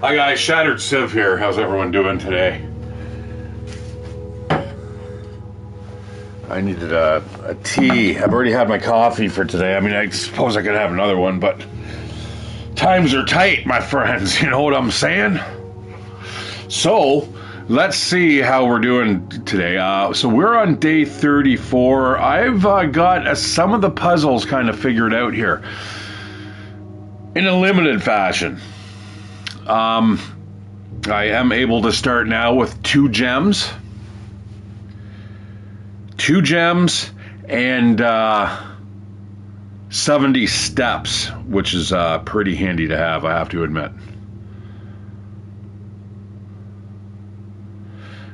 Hi guys, Shatteredciv here. How's everyone doing today? I needed a tea. I've already had my coffee for today. I mean, I suppose I could have another one, but times are tight, my friends. You know what I'm saying? So, let's see how we're doing today. So we're on day 34. I've got some of the puzzles kind of figured out here in a limited fashion. I am able to start now with 2 gems. 2 gems and 70 steps, which is pretty handy to have, I have to admit.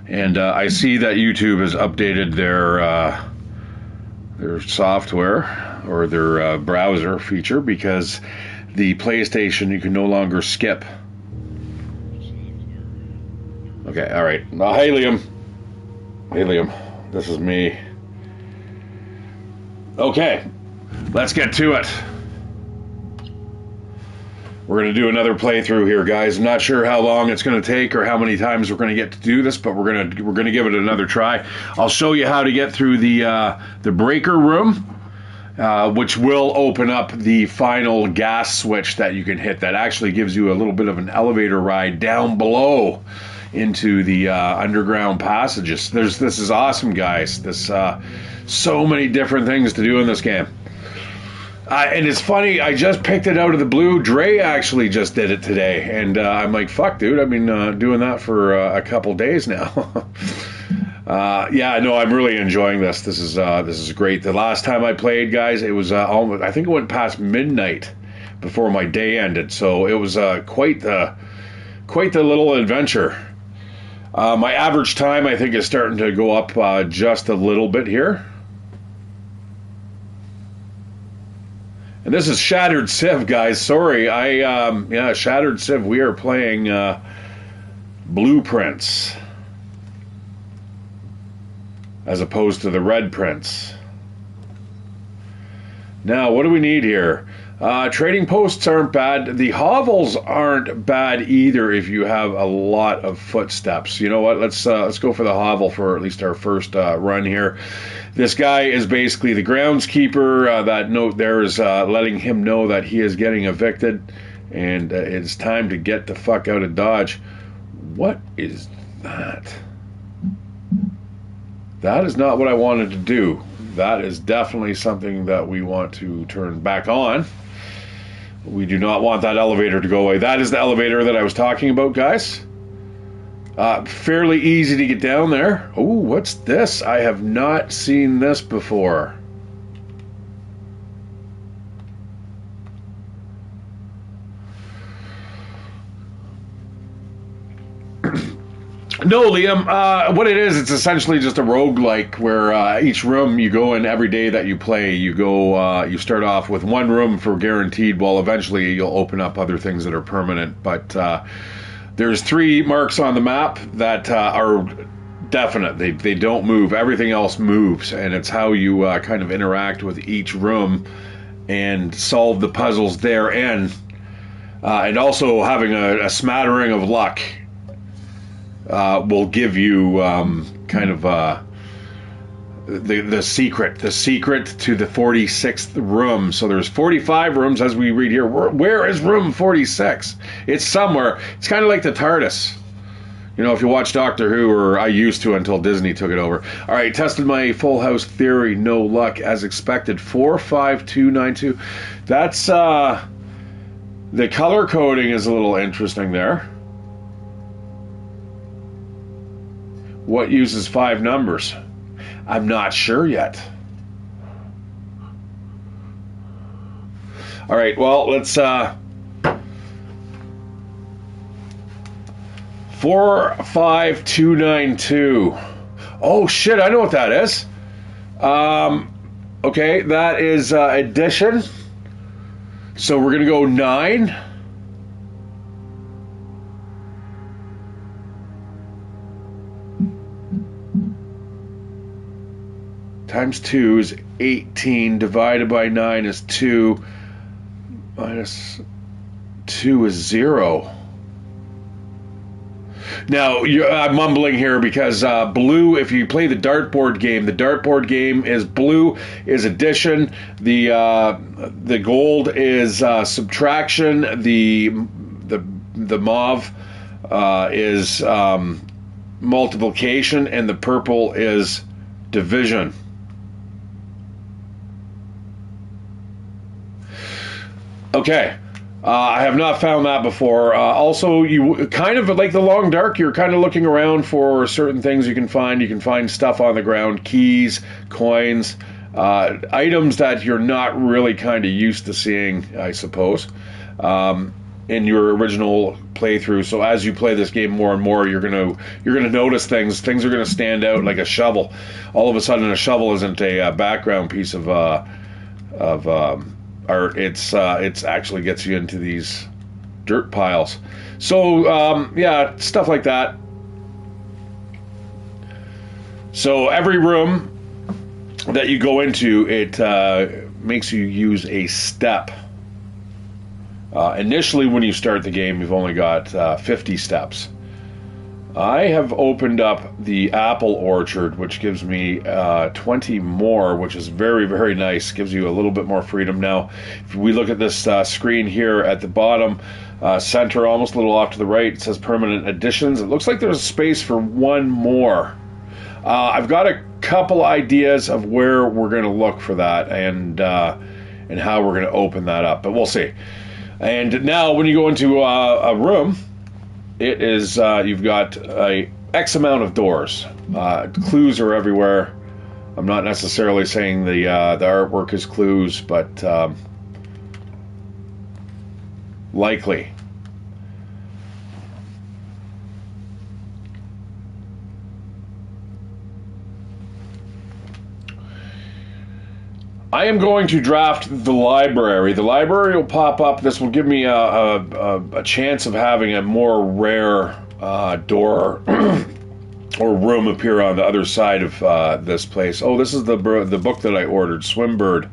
And I see that YouTube has updated their software or their browser feature, because the PlayStation, you can no longer skip. Okay, all right. Now, hey, Liam. Hey, Liam. This is me. Okay, let's get to it. We're going to do another playthrough here, guys. I'm not sure how long it's going to take or how many times we're going to get to do this, but we're going to give it another try. I'll show you how to get through the breaker room, which will open up the final gas switch that you can hit. That actually gives you a little bit of an elevator ride down below into the underground passages. This is awesome, guys. So many different things to do in this game. And it's funny, I just picked it out of the blue. Dre actually just did it today, and I'm like, fuck, dude, I've been doing that for a couple days now. Yeah, no, I'm really enjoying this. This is great. The last time I played, guys, it was almost, I think it went past midnight before my day ended, so it was quite the little adventure. My average time, I think, is starting to go up just a little bit here. And this is Shatteredciv, guys. Sorry, Shatteredciv. We are playing blueprints as opposed to the red prints. Now, what do we need here? Trading posts aren't bad. The hovels aren't bad either if you have a lot of footsteps. You know what? Let's go for the hovel for at least our first run here. This guy is basically the groundskeeper. That note there is letting him know that he is getting evicted, and it's time to get the fuck out of Dodge. What is that? That is not what I wanted to do. That is definitely something that we want to turn back on. We do not want that elevator to go away. That is the elevator that I was talking about, guys. Fairly easy to get down there. Oh, what's this? I have not seen this before. No, Liam, what it is, it's essentially just a roguelike where each room you go in every day that you play, you start off with one room for guaranteed, while eventually you'll open up other things that are permanent. But there's 3 marks on the map that are definite. They don't move. Everything else moves, and it's how you kind of interact with each room and solve the puzzles therein. And also having a smattering of luck will give you kind of the secret to the 46th room. So there's 45 rooms as we read here. Where is room 46? It's somewhere. It's kind of like the TARDIS. You know, if you watch Doctor Who, or I used to until Disney took it over. All right, tested my full house theory. No luck as expected. 45292. That's the color coding is a little interesting there. What uses 5 numbers? I'm not sure yet. All right, well, let's 45292. Oh shit, I know what that is. Okay, that is addition. So we're gonna go 9. Times 2 is 18. Divided by 9 is 2. Minus 2 is 0. Now, I'm mumbling here because blue, if you play the dartboard game is blue is addition, the gold is subtraction, the mauve is multiplication, and the purple is division. Okay. I have not found that before. Also, you kind of like the long dark, you're kind of looking around for certain things you can find. You can find stuff on the ground, keys, coins, items that you're not really kind of used to seeing, I suppose, in your original playthrough. So as you play this game more and more, you're gonna notice things. Things are gonna stand out, like a shovel. All of a sudden, a shovel isn't a background piece of art. It's actually gets you into these dirt piles. So yeah, stuff like that. So every room that you go into, it makes you use a step. Initially, when you start the game, you've only got 50 steps. I have opened up the apple orchard, which gives me 20 more, which is very, very nice. Gives you a little bit more freedom. Now, if we look at this screen here at the bottom center, almost a little off to the right, it says permanent additions. It looks like there's space for one more. I've got a couple ideas of where we're going to look for that and how we're going to open that up, but we'll see. And now, when you go into a room, it is you've got a X amount of doors. Clues are everywhere. I'm not necessarily saying the artwork is clues, but likely. I am going to draft the library. The library will pop up. This will give me a chance of having a more rare door or room appear on the other side of this place. Oh, this is the book that I ordered, Swim Bird.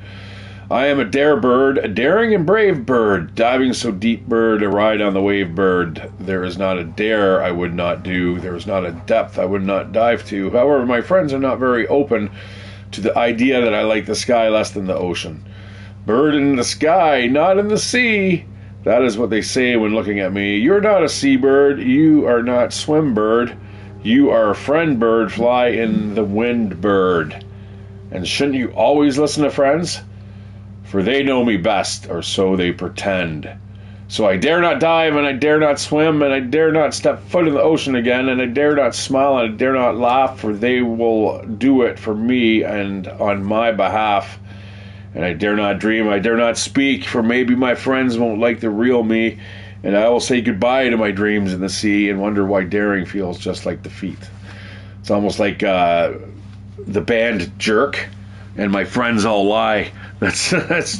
I am a dare bird, a daring and brave bird, diving so deep bird, a ride on the wave bird. There is not a dare I would not do. There is not a depth I would not dive to. However, my friends are not very open to the idea that I like the sky less than the ocean. Bird in the sky, not in the sea. That is what they say when looking at me. You're not a seabird. You are not swim bird. You are a friend bird, fly in the wind bird. And shouldn't you always listen to friends? For they know me best, or so they pretend. So I dare not dive, and I dare not swim, and I dare not step foot in the ocean again, and I dare not smile, and I dare not laugh, for they will do it for me and on my behalf. And I dare not dream, I dare not speak, for maybe my friends won't like the real me, and I will say goodbye to my dreams in the sea and wonder why daring feels just like defeat. It's almost like the band Jerk and My Friends All Lie. That's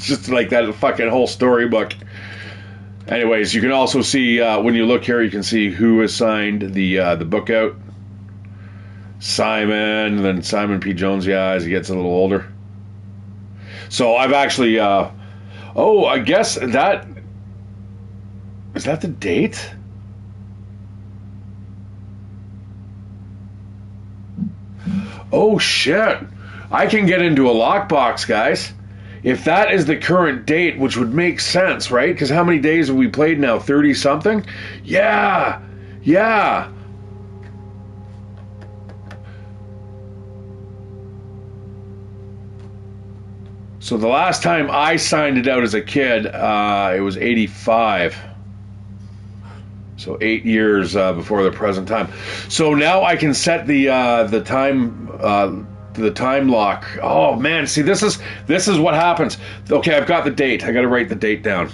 just like that fucking whole storybook. Anyways, you can also see, when you look here, you can see who has signed the book out. Simon, and then Simon P. Jones, yeah, as he gets a little older. So I've actually, oh, I guess that, is that the date? Oh, shit. I can get into a lockbox, guys. If that is the current date, which would make sense, right? Because how many days have we played now? 30-something? Yeah! Yeah! So the last time I signed it out as a kid, it was 85. So 8 years before the present time. So now I can set the time lock. Oh man, see, this is what happens. Okay, I've got the date. I got to write the date down.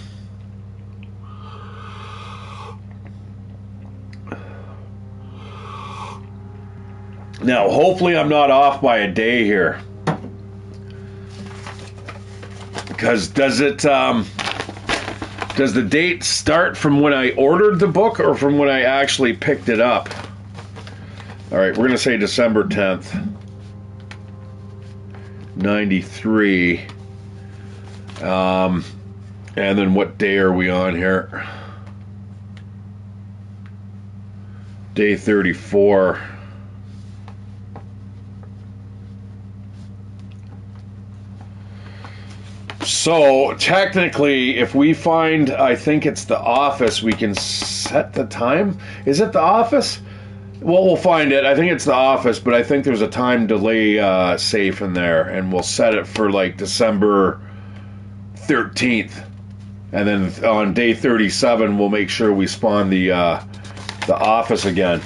Now, hopefully I'm not off by a day here. Because does the date start from when I ordered the book or from when I actually picked it up? All right, we're going to say December 10th. 93. And then what day are we on here? Day 34. So technically, if we find, I think it's the office, we can set the time. Is it the office? Well, we'll find it. I think it's the office, but I think there's a time delay safe in there, and we'll set it for like December 13th. And then on day 37, we'll make sure we spawn the office again.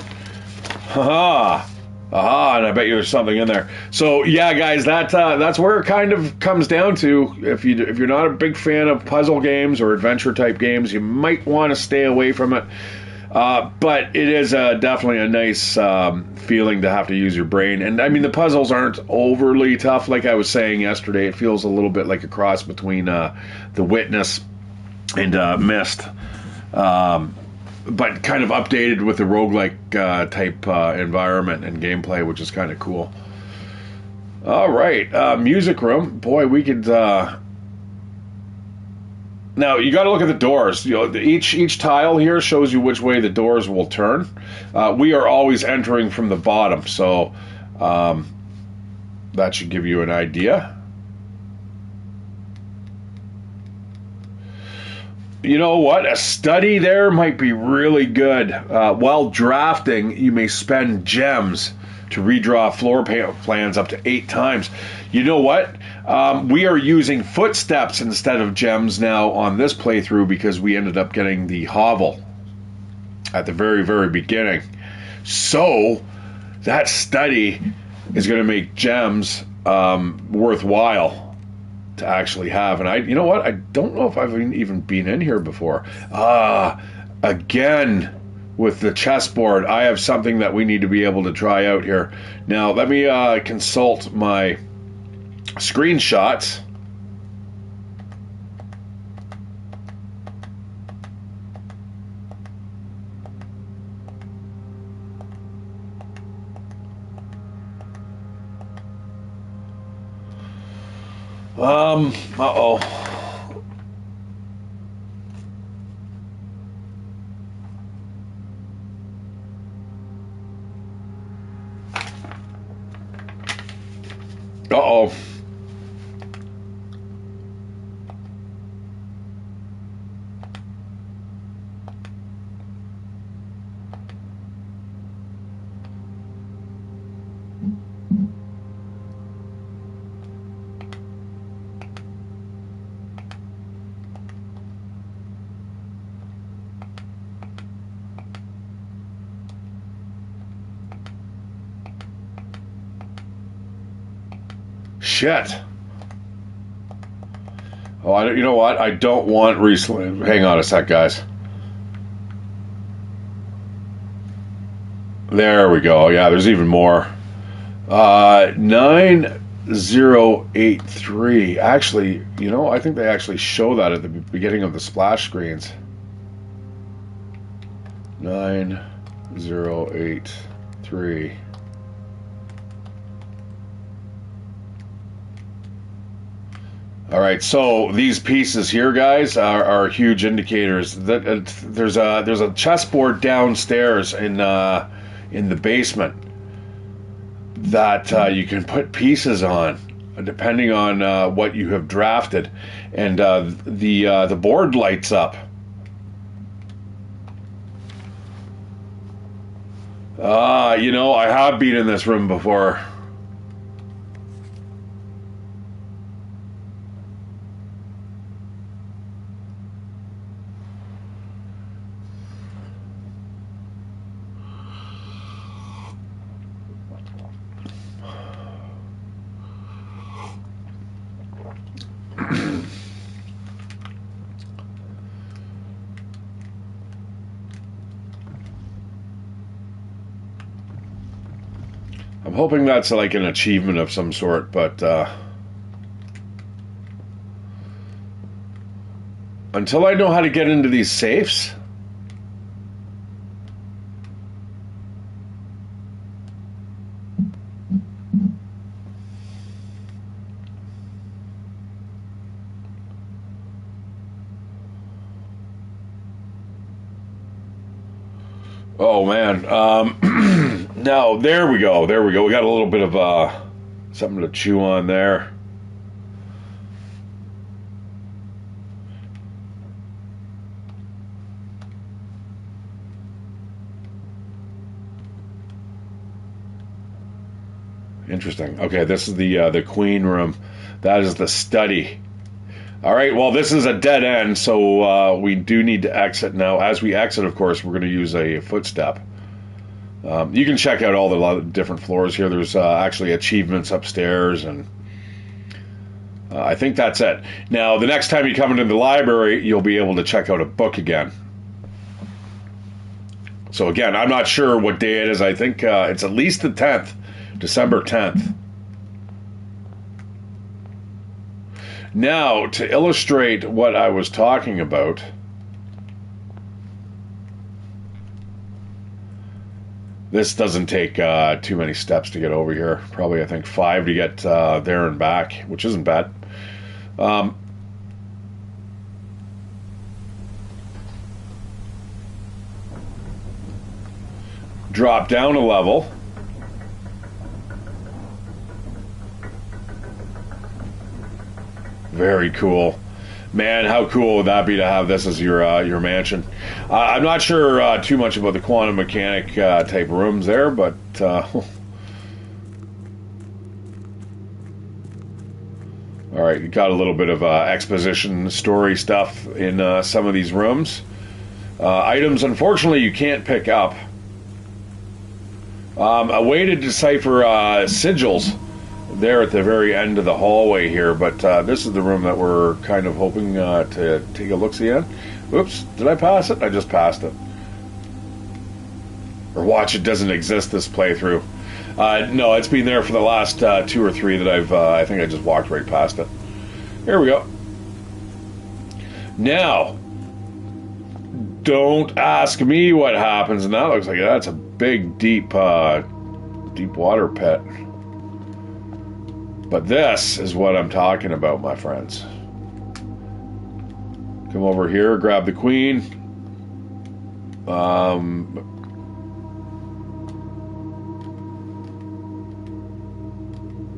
Haha. Aha, and I bet you there's something in there. So yeah, guys, that's where it kind of comes down to. If you're not a big fan of puzzle games or adventure type games, you might want to stay away from it. But it is definitely a nice feeling to have to use your brain. And I mean, the puzzles aren't overly tough. Like I was saying yesterday, it feels a little bit like a cross between The Witness and Myst. But kind of updated with the roguelike type environment and gameplay, which is kind of cool. All right, music room. Boy, we could. Now you got to look at the doors. You know, each tile here shows you which way the doors will turn. We are always entering from the bottom, so that should give you an idea. You know what? A study there might be really good. While drafting, you may spend gems to redraw floor plans up to 8 times. You know what? We are using footsteps instead of gems now on this playthrough because we ended up getting the hovel at the very, very beginning. So that study is going to make gems worthwhile to actually have. And you know what? I don't know if I've even been in here before. Again, with the chessboard, I have something that we need to be able to try out here. Now, let me consult my screenshots. Uh-oh. Uh-oh. Shit. Oh, you know what? I don't want recently. Hang on a sec, guys. There we go. Yeah, there's even more. 9083. Actually, you know, I think they actually show that at the beginning of the splash screens. 9083. All right, so these pieces here, guys, are huge indicators. That there's a chessboard downstairs in the basement that you can put pieces on, depending on what you have drafted, and the board lights up. You know, I have been in this room before. I'm hoping that's like an achievement of some sort, but until I know how to get into these safes. Oh man. Now there we go. There we go. We got a little bit of something to chew on there. Interesting. Okay, this is the queen room. That is the study. All right. Well, this is a dead end, so we do need to exit now. As we exit, of course, we're going to use a footstep. You can check out all the different floors here. There's actually achievements upstairs, and I think that's it. Now, the next time you come into the library, you'll be able to check out a book again. So again, I'm not sure what day it is. I think it's at least the 10th, December 10th. Now, to illustrate what I was talking about, this doesn't take too many steps to get over here. Probably, I think, 5 to get there and back, which isn't bad. Drop down a level. Very cool. Man, how cool would that be to have this as your mansion? I'm not sure too much about the quantum mechanic type rooms there, but all right, you got a little bit of exposition story stuff in some of these rooms. Items, unfortunately, you can't pick up. A way to decipher sigils there at the very end of the hallway here, but this is the room that we're kind of hoping to take a look-see in. Oops, did I pass it? I just passed it. Or watch, it doesn't exist this playthrough. No, it's been there for the last 2 or 3 that I think I just walked right past it. Here we go. Now, don't ask me what happens, and that looks like that's a big, deep water pit. But this is what I'm talking about, my friends. Come over here, grab the queen.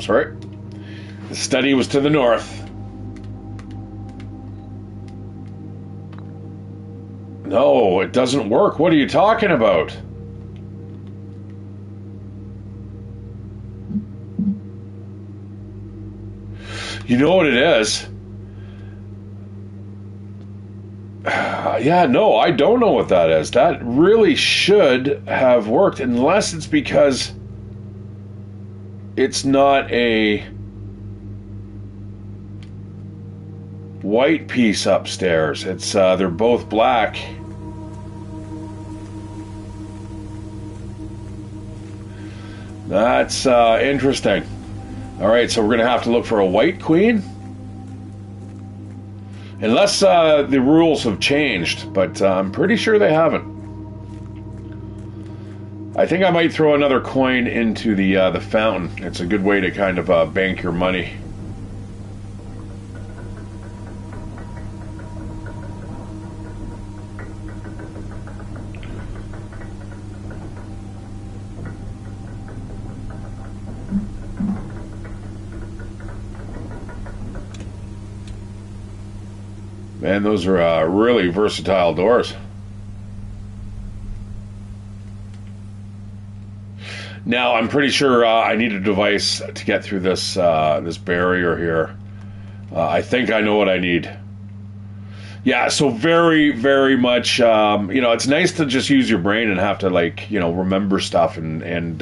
Sorry. The study was to the north. No, it doesn't work. What are you talking about? You know what it is? Yeah, no, I don't know what that is. That really should have worked, unless it's because it's not a white piece upstairs. It's they're both black. That's interesting. All right, so we're going to have to look for a white queen. Unless the rules have changed, but I'm pretty sure they haven't. I think I might throw another coin into the fountain. It's a good way to kind of bank your money. Man, those are really versatile doors. Now, I'm pretty sure I need a device to get through this this barrier here. I think I know what I need. Yeah, so very, very much, it's nice to just use your brain and have to, remember stuff and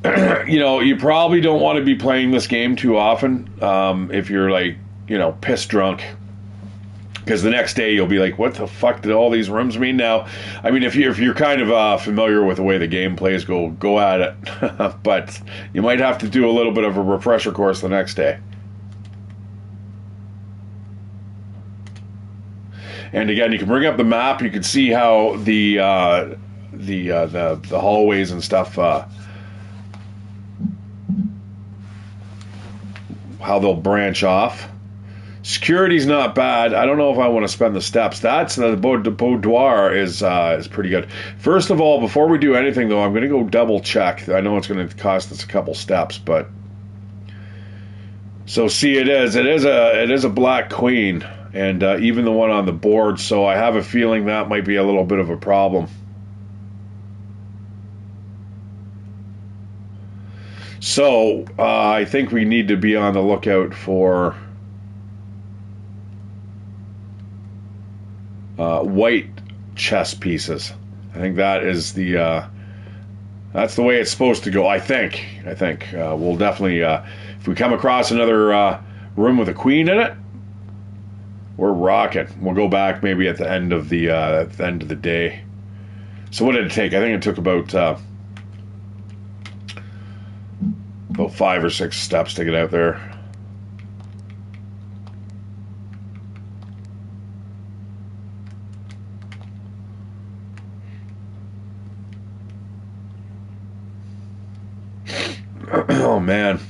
you probably don't want to be playing this game too often if you're, piss drunk. Because the next day you'll be like, what the fuck did all these rooms mean now? I mean, if you're kind of familiar with the way the game plays, go at it. But you might have to do a little bit of a refresher course the next day. And again, you can bring up the map. You can see how the hallways and stuff, how they'll branch off. Security's not bad. I don't know if I want to spend the steps. That's the boudoir is pretty good. First of all, before we do anything though, I'm going to go double check. I know it's going to cost us a couple steps, but so see, it is a black queen, and even the one on the board. So I have a feeling that might be a little bit of a problem. So I think we need to be on the lookout for white chess pieces. I think that is that's the way it's supposed to go. I think we'll definitely if we come across another room with a queen in it, we're rocking. We'll go back maybe at the end of the day. So what did it take? I think it took about 5 or 6 steps to get out there. Oh man.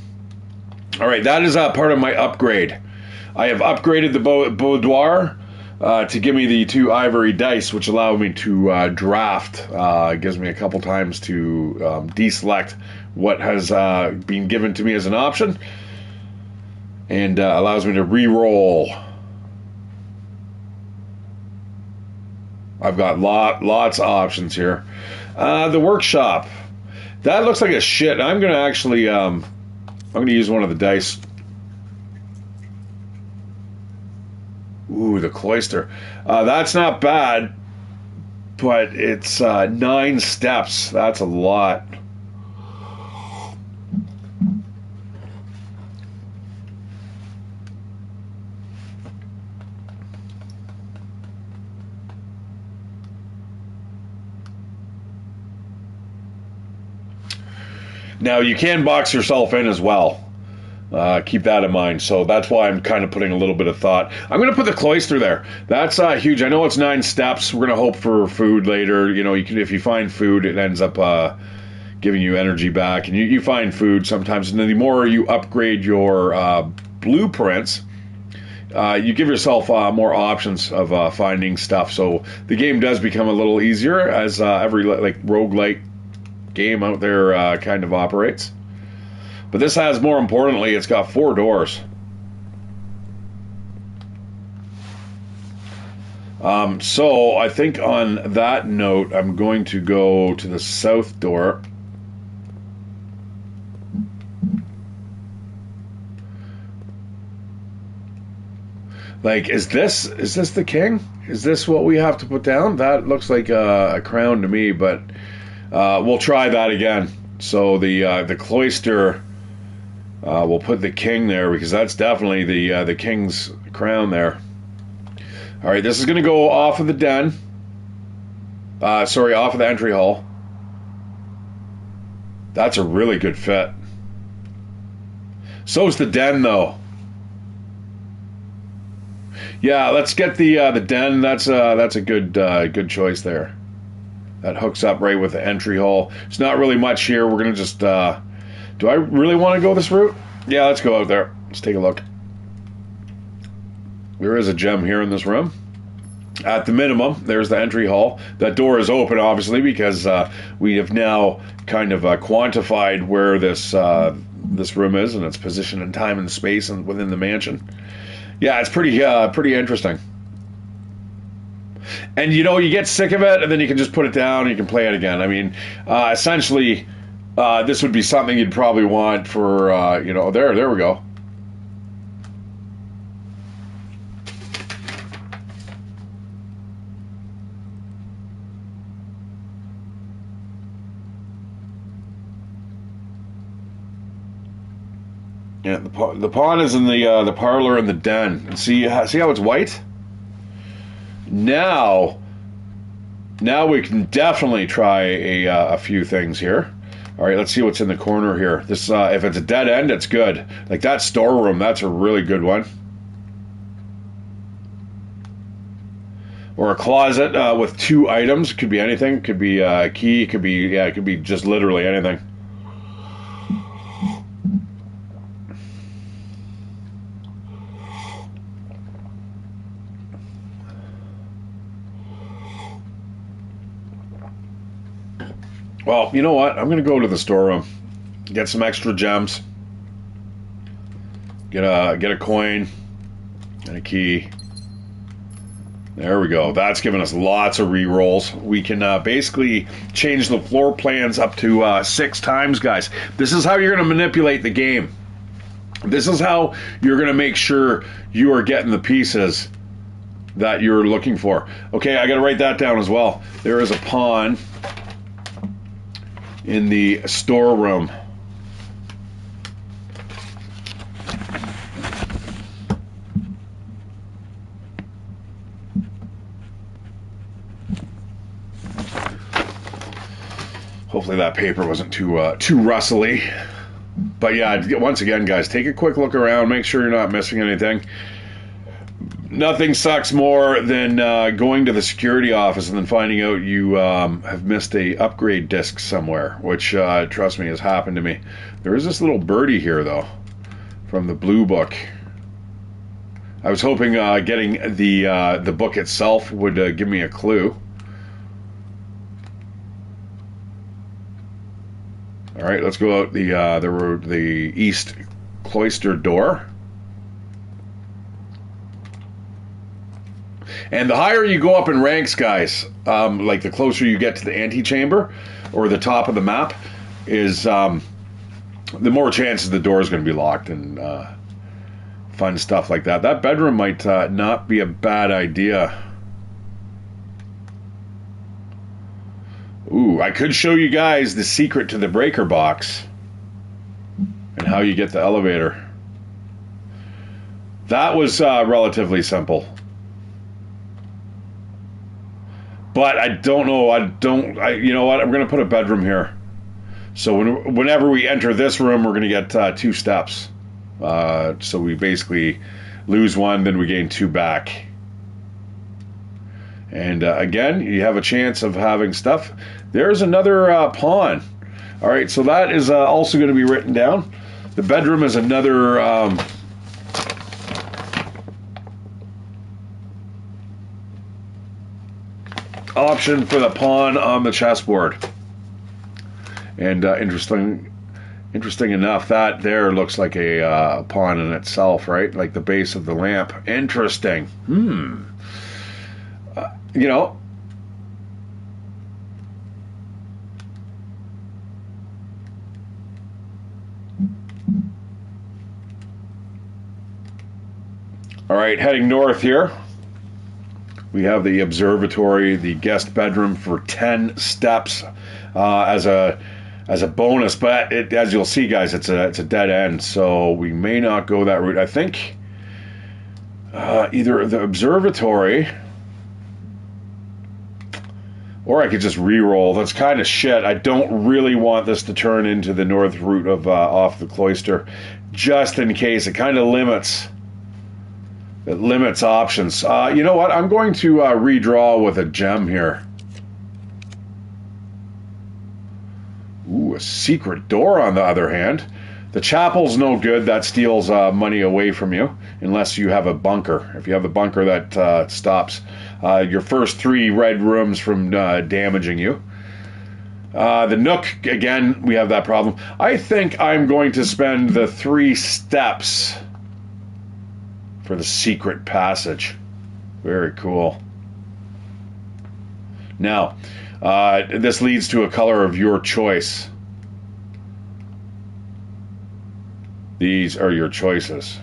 All right, that is part of my upgrade. I have upgraded the boudoir to give me the 2 ivory dice, which allow me to draft. It gives me a couple times to deselect what has been given to me as an option, and allows me to re-roll. I've got lots of options here. The workshop. That looks like a shit. I'm gonna actually I'm gonna use one of the dice. Ooh, the cloister. That's not bad, but it's 9 steps. That's a lot. Now, you can box yourself in as well. Keep that in mind. So that's why I'm kind of putting a little bit of thought. I'm going to put the cloister there. That's huge. I know it's 9 steps. We're going to hope for food later. You know, if you find food, it ends up giving you energy back. And you find food sometimes. And then the more you upgrade your blueprints, you give yourself more options of finding stuff. So the game does become a little easier as every roguelike game out there kind of operates. But this has, more importantly, it's got 4 doors. So I think on that note, I'm going to go to the south door. Like, is this the king? Is this what we have to put down? That looks like a crown to me, but we'll try that again. So the cloister, we'll put the king there because that's definitely the king's crown there. All right, this is going to go off of the den. Sorry, off of the entry hall. That's a really good fit. So's the den, though. Yeah, let's get the den. That's a good choice there. That hooks up right with the entry hall. It's not really much here. We're gonna just. Do I really want to go this route? Yeah, let's go out there. Let's take a look. There is a gem here in this room. At the minimum, there's the entry hall. That door is open, obviously, because we have now kind of quantified where this room is and its position in time and space and within the mansion. Yeah, it's pretty interesting. And you know, you get sick of it, and then you can just put it down and you can play it again. I mean, essentially, this would be something you'd probably want for you know. There we go. Yeah, the pawn is in the parlor and the den. And see how it's white? Now we can definitely try a few things here. All right, let's see what's in the corner here. This if it's a dead end, it's good. Like that storeroom, that's a really good one. Or a closet with 2 items. Could be anything. Could be a key. Could be just literally anything. Well, you know what? I'm going to go to the storeroom, get some extra gems, get a coin and a key. There we go. That's giving us lots of re-rolls. We can basically change the floor plans up to 6 times, guys. This is how you're going to manipulate the game. This is how you're going to make sure you are getting the pieces that you're looking for. Okay, I got to write that down as well. There is a pawn in the storeroom. Hopefully that paper wasn't too rustly. But yeah, once again, guys, take a quick look around. Make sure you're not missing anything. Nothing sucks more than going to the security office and then finding out you have missed a upgrade disc somewhere, which, trust me, has happened to me. There is this little birdie here, though, from the blue book. I was hoping getting the book itself would give me a clue. All right, let's go out the east cloister door. And the higher you go up in ranks, guys, like the closer you get to the antechamber or the top of the map, is the more chances the door is going to be locked and fun stuff like that. That bedroom might not be a bad idea. Ooh, I could show you guys the secret to the breaker box and how you get the elevator. That was relatively simple. But I don't know, you know what, I'm going to put a bedroom here. So whenever we enter this room, we're going to get 2 steps. So we basically lose 1, then we gain 2 back. And again, you have a chance of having stuff. There's another pawn. All right, so that is also going to be written down. The bedroom is another option for the pawn on the chessboard. And interesting enough, that there looks like a pawn in itself, right? Like the base of the lamp. Interesting. You know, all right, heading north here. We have the observatory, the guest bedroom for 10 steps as a bonus, but as you'll see, guys, it's a dead end, so we may not go that route. I think either the observatory, or I could just re-roll. That's kind of shit. I don't really want this to turn into the north route of off the cloister, just in case. It kind of limits options. You know what? I'm going to redraw with a gem here. Ooh, a secret door on the other hand. The chapel's no good. That steals money away from you, unless you have a bunker. If you have a bunker, that stops your first 3 red rooms from damaging you. The nook, again, we have that problem. I think I'm going to spend the 3 steps for the secret passage. Very cool. Now, this leads to a color of your choice. These are your choices.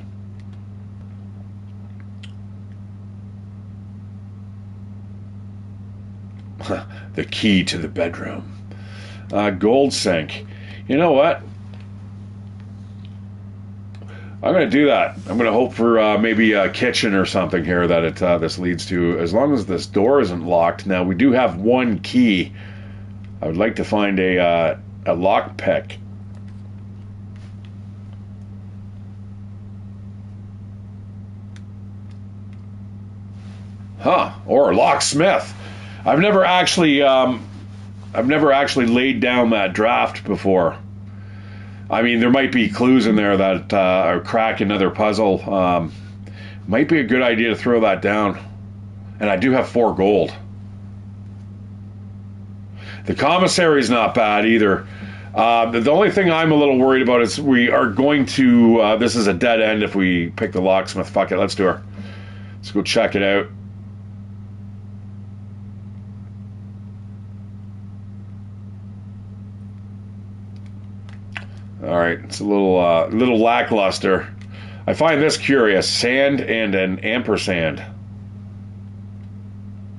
The key to the bedroom. Gold sink. You know what? I'm going to do that. I'm going to hope for maybe a kitchen or something here that this leads to, as long as this door isn't locked. Now, we do have 1 key. I would like to find a lockpick. Or a locksmith. I've never actually laid down that draft before. I mean, there might be clues in there that are crack another puzzle. Might be a good idea to throw that down. And I do have 4 gold. The commissary's not bad either. The only thing I'm a little worried about is we are going to... this is a dead end if we pick the locksmith. Fuck it, let's do her. Let's go check it out. Alright, it's a little lackluster. I find this curious. Sand and an ampersand.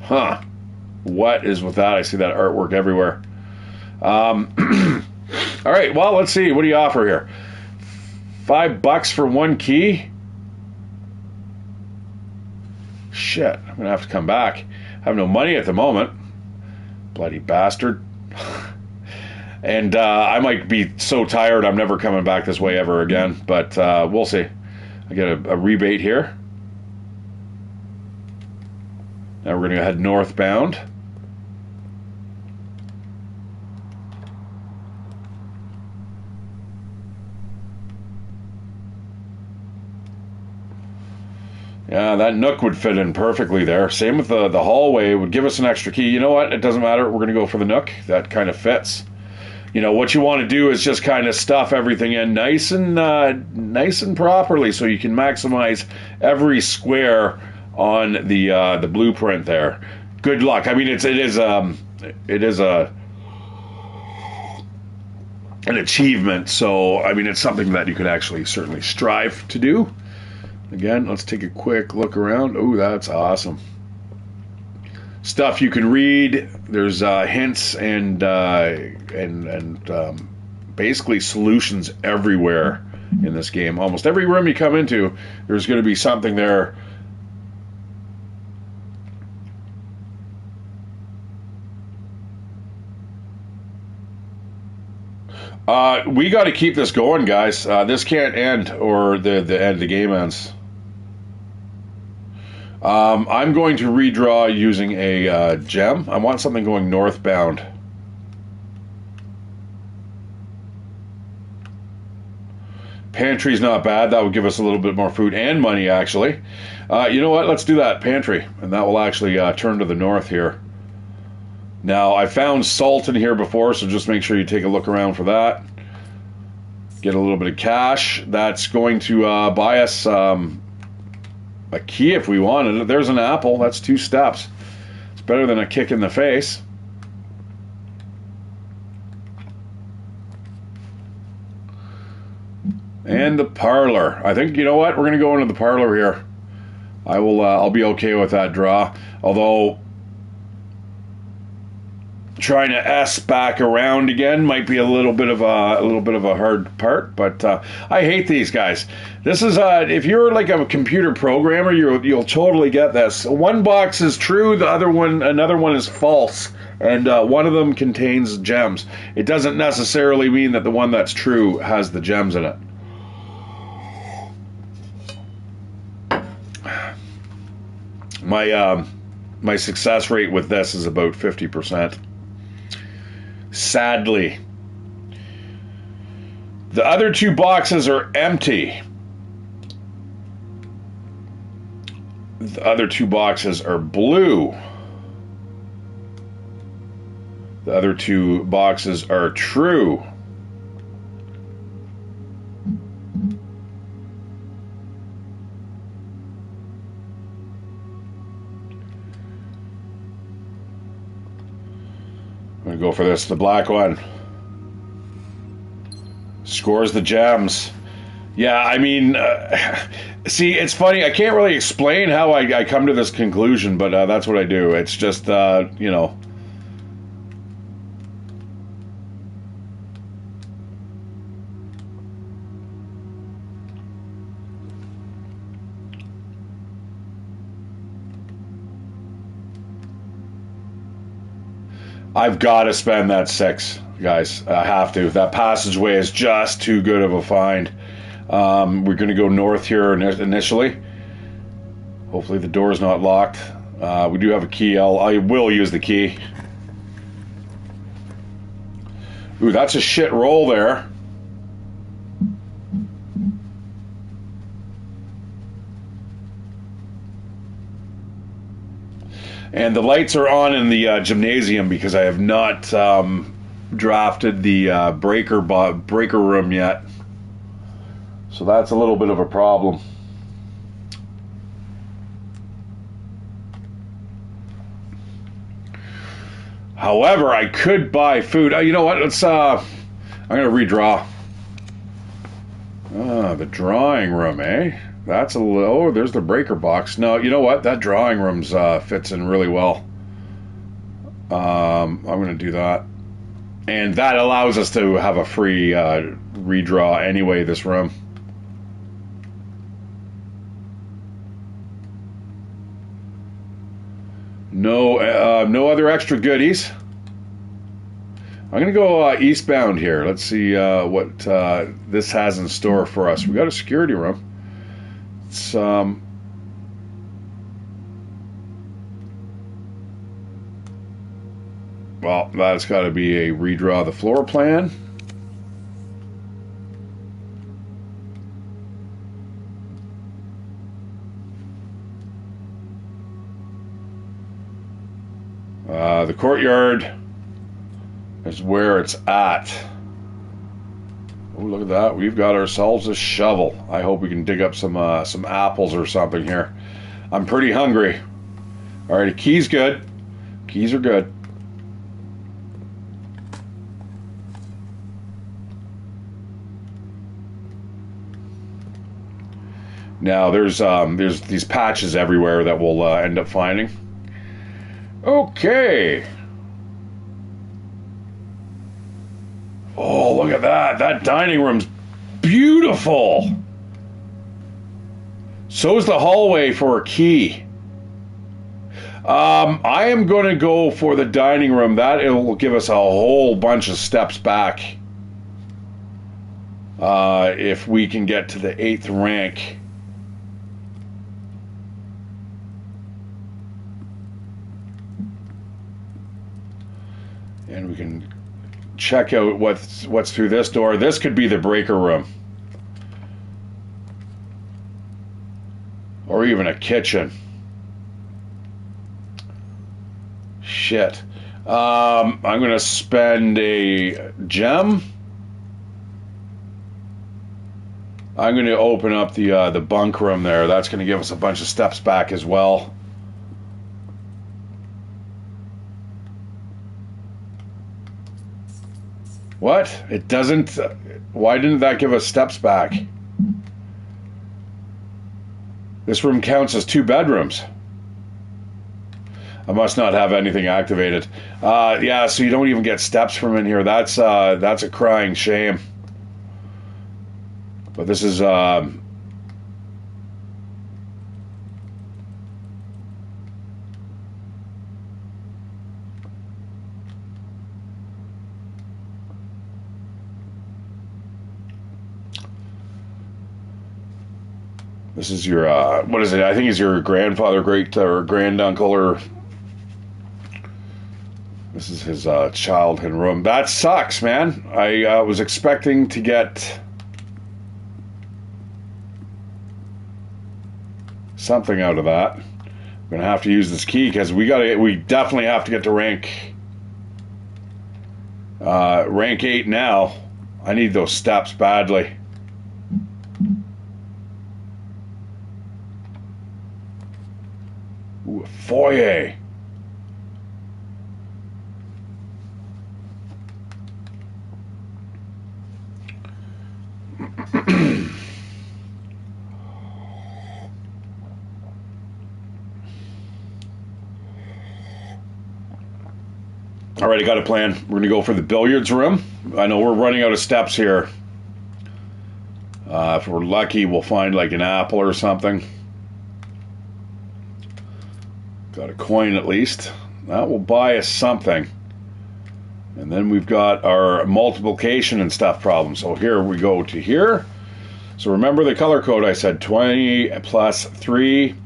Huh. What is with that? I see that artwork everywhere. Alright, well, let's see. What do you offer here? $5 for one key? Shit, I'm going to have to come back. I have no money at the moment. Bloody bastard. And I might be so tired I'm never coming back this way ever again. But we'll see. I get a rebate here. Now we're going to head northbound. Yeah, that nook would fit in perfectly there. Same with the hallway. It would give us an extra key. You know what? It doesn't matter. We're going to go for the nook. That kind of fits. You know, what you want to do is just kind of stuff everything in nice and properly so you can maximize every square on the blueprint there. Good luck. I mean, it is an achievement. So, I mean, it's something that you could actually certainly strive to do. Again, let's take a quick look around. Oh, that's awesome. Stuff you can read. There's hints and basically solutions everywhere in this game. Almost every room you come into, there's going to be something there. We got to keep this going, guys. This can't end, or the game ends. I'm going to redraw using a gem. I want something going northbound. Pantry's not bad. That would give us a little bit more food and money, actually. You know what? Let's do that. Pantry. And that will actually turn to the north here. Now, I found salt in here before, so just make sure you take a look around for that. Get a little bit of cash. That's going to buy us a key if we wanted it. There's an apple. That's 2 steps. It's better than a kick in the face. And the parlor. I think, you know what? We're going to go into the parlor here. I'll be okay with that draw. Although trying to S back around again might be a little bit of a hard part, but I hate these guys. This is if you're like a computer programmer, you'll totally get this. One box is true, another one is false, and one of them contains gems. It doesn't necessarily mean that the one that's true has the gems in it. My success rate with this is about 50%. Sadly. The other 2 boxes are empty. The other 2 boxes are blue. The other 2 boxes are true. I'm going to go for this, the black one. Scores the gems. Yeah, I mean, see, it's funny. I can't really explain how I come to this conclusion, but that's what I do. It's just, you know. I've got to spend that 6, guys. I have to. That passageway is just too good of a find. We're going to go north here initially. Hopefully the door's not locked. We do have a key. I will use the key. Ooh, that's a shit roll there. And the lights are on in the gymnasium because I have not drafted the breaker room yet. So that's a little bit of a problem. However, I could buy food. You know what? Let's. I'm gonna redraw. The drawing room, eh? That's a little. Oh, there's the breaker box. No, you know what? That drawing room's fits in really well. I'm gonna do that, and that allows us to have a free redraw anyway. This room. No other extra goodies. I'm going to go eastbound here. Let's see what this has in store for us. We got a security room. It's well, that's got to be a redraw of the floor plan. The courtyard is where it's at. Oh, look at that. We've got ourselves a shovel. I hope we can dig up some apples or something here. I'm pretty hungry. Alrighty, keys good. Keys are good. Now there's these patches everywhere that we'll end up finding. Okay. Oh, look at that. That dining room's beautiful. So's the hallway for a key. I am going to go for the dining room. That it will give us a whole bunch of steps back. If we can get to the 8th rank. And we can check out what's through this door. This could be the breaker room. Or even a kitchen. Shit. I'm going to spend a gem. I'm going to open up the bunk room there. That's going to give us a bunch of steps back as well. What? It doesn't... Why didn't that give us steps back? This room counts as 2 bedrooms. I must not have anything activated. Yeah, so you don't even get steps from in here. That's a crying shame. But this is... This is your, what is it? I think it's your grandfather, great, or granduncle, or... This is his childhood room. That sucks, man. I was expecting to get something out of that. I'm gonna have to use this key because we definitely have to get to rank 8 now. I need those steps badly. Ooh, a foyer. Alright, I got a plan. We're going to go for the billiards room. I know we're running out of steps here. If we're lucky, we'll find like an apple or something. Got a coin at least. That will buy us something. And then we've got our multiplication and stuff problems. So here we go to here. So remember the color code I said, 20 plus 3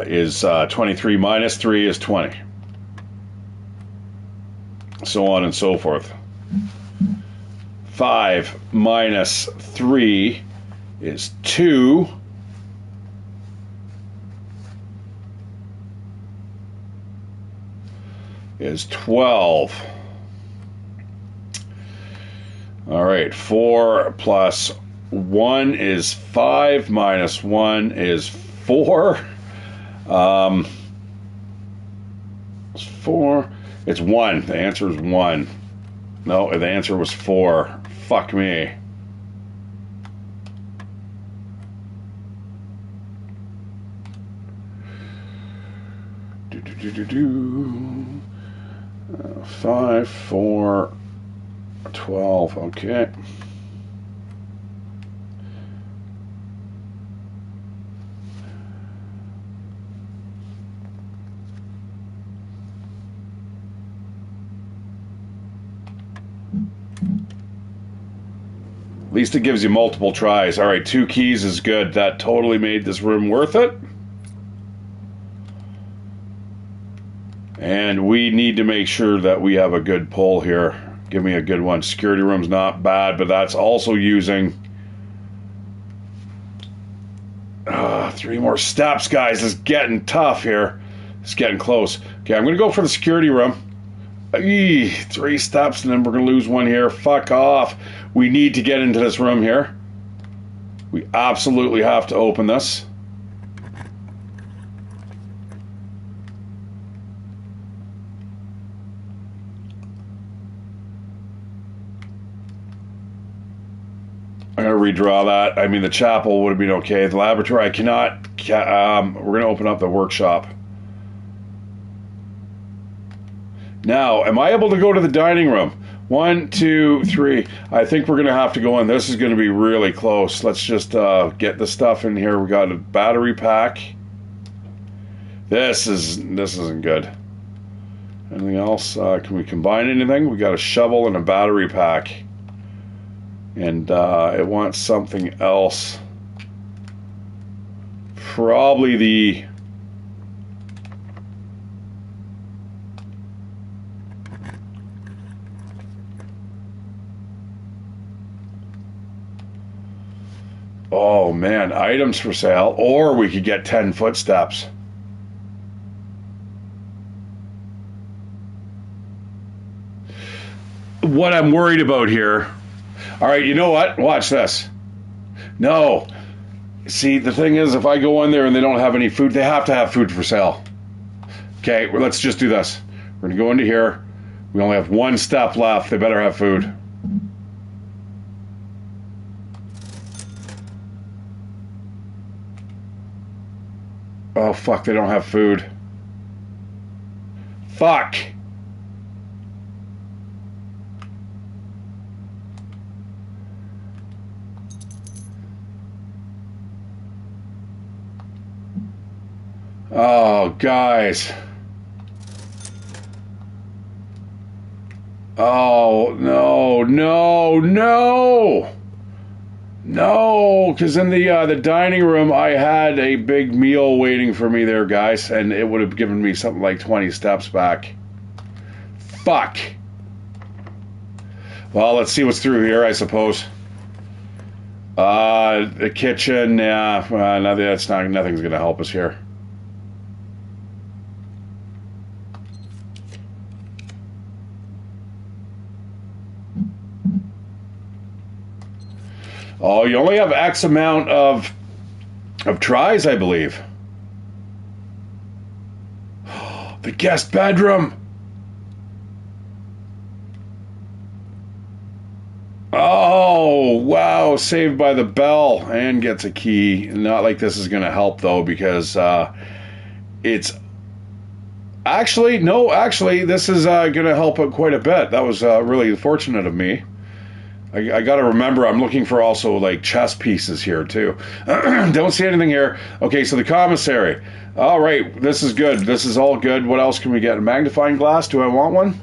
is 23 minus 3 is 20. So on and so forth. 5 minus 3 is 2. is 12. All right, 4 plus 1 is 5, minus 1 is 4. It's 4. It's 1. The answer is 1. No, the answer was 4. Fuck me. Do. 5, 4, 12. Okay. At least it gives you multiple tries. All right, 2 keys is good. That totally made this room worth it. And we need to make sure that we have a good pull here. Give me a good one. Security room's not bad, but that's also using 3 more steps, guys. It's getting tough here. It's getting close. Okay, I'm going to go for the security room. 3 steps, and then we're going to lose 1 here. Fuck off. We need to get into this room here. We absolutely have to open this. I'm going to redraw that. I mean, the chapel would have been okay. The laboratory, I cannot. We're going to open up the workshop. Now, am I able to go to the dining room? 1, 2, 3. I think we're going to have to go in. This is going to be really close. Let's just get the stuff in here. We got a battery pack. This isn't good. Anything else? Can we combine anything? We got a shovel and a battery pack. And it wants something else. Probably the... Oh man, items for sale, or we could get 10 footsteps. What I'm worried about here. All right, you know what? Watch this. No. See, the thing is, if I go in there and they don't have any food, they have to have food for sale. Okay, well, let's just do this. We're going to go into here. We only have 1 step left. They better have food. Oh, fuck, they don't have food. Fuck. Oh, guys. Oh, no, no, no. No, because in the dining room, I had a big meal waiting for me there, guys, and it would have given me something like 20 steps back. Fuck. Well, let's see what's through here, I suppose. The kitchen, yeah, nothing's going to help us here. Oh, you only have X amount of tries, I believe. The guest bedroom. Oh, wow. Saved by the Bell and gets a key. Not like this is going to help, though, because it's... Actually, no, this is going to help out quite a bit. That was really fortunate of me. I got to remember, I'm looking for also like chess pieces here too. Don't see anything here. Okay, so the commissary. All right, this is good. This is all good. What else can we get? A magnifying glass? Do I want one?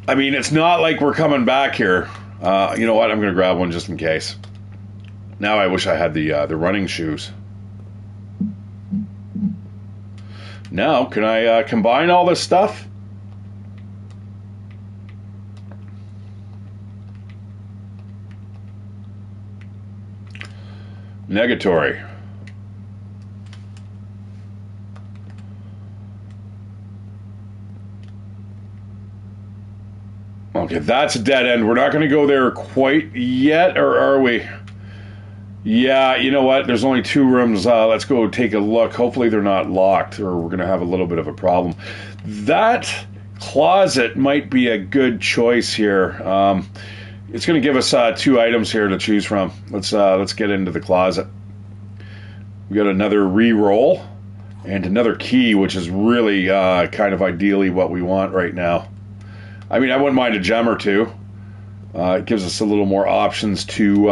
I mean, it's not like we're coming back here. You know what? I'm going to grab one just in case. Now I wish I had the running shoes. Now, can I combine all this stuff? Negatory. Okay, that's a dead end. We're not going to go there quite yet, or are we? Yeah, you know what? There's only 2 rooms. Let's go take a look. Hopefully they're not locked, or we're going to have a little bit of a problem. That closet might be a good choice here. It's going to give us 2 items here to choose from. Let's get into the closet. We got another re-roll and another key, which is really kind of ideally what we want right now. I mean, I wouldn't mind a gem or 2. It gives us a little more options to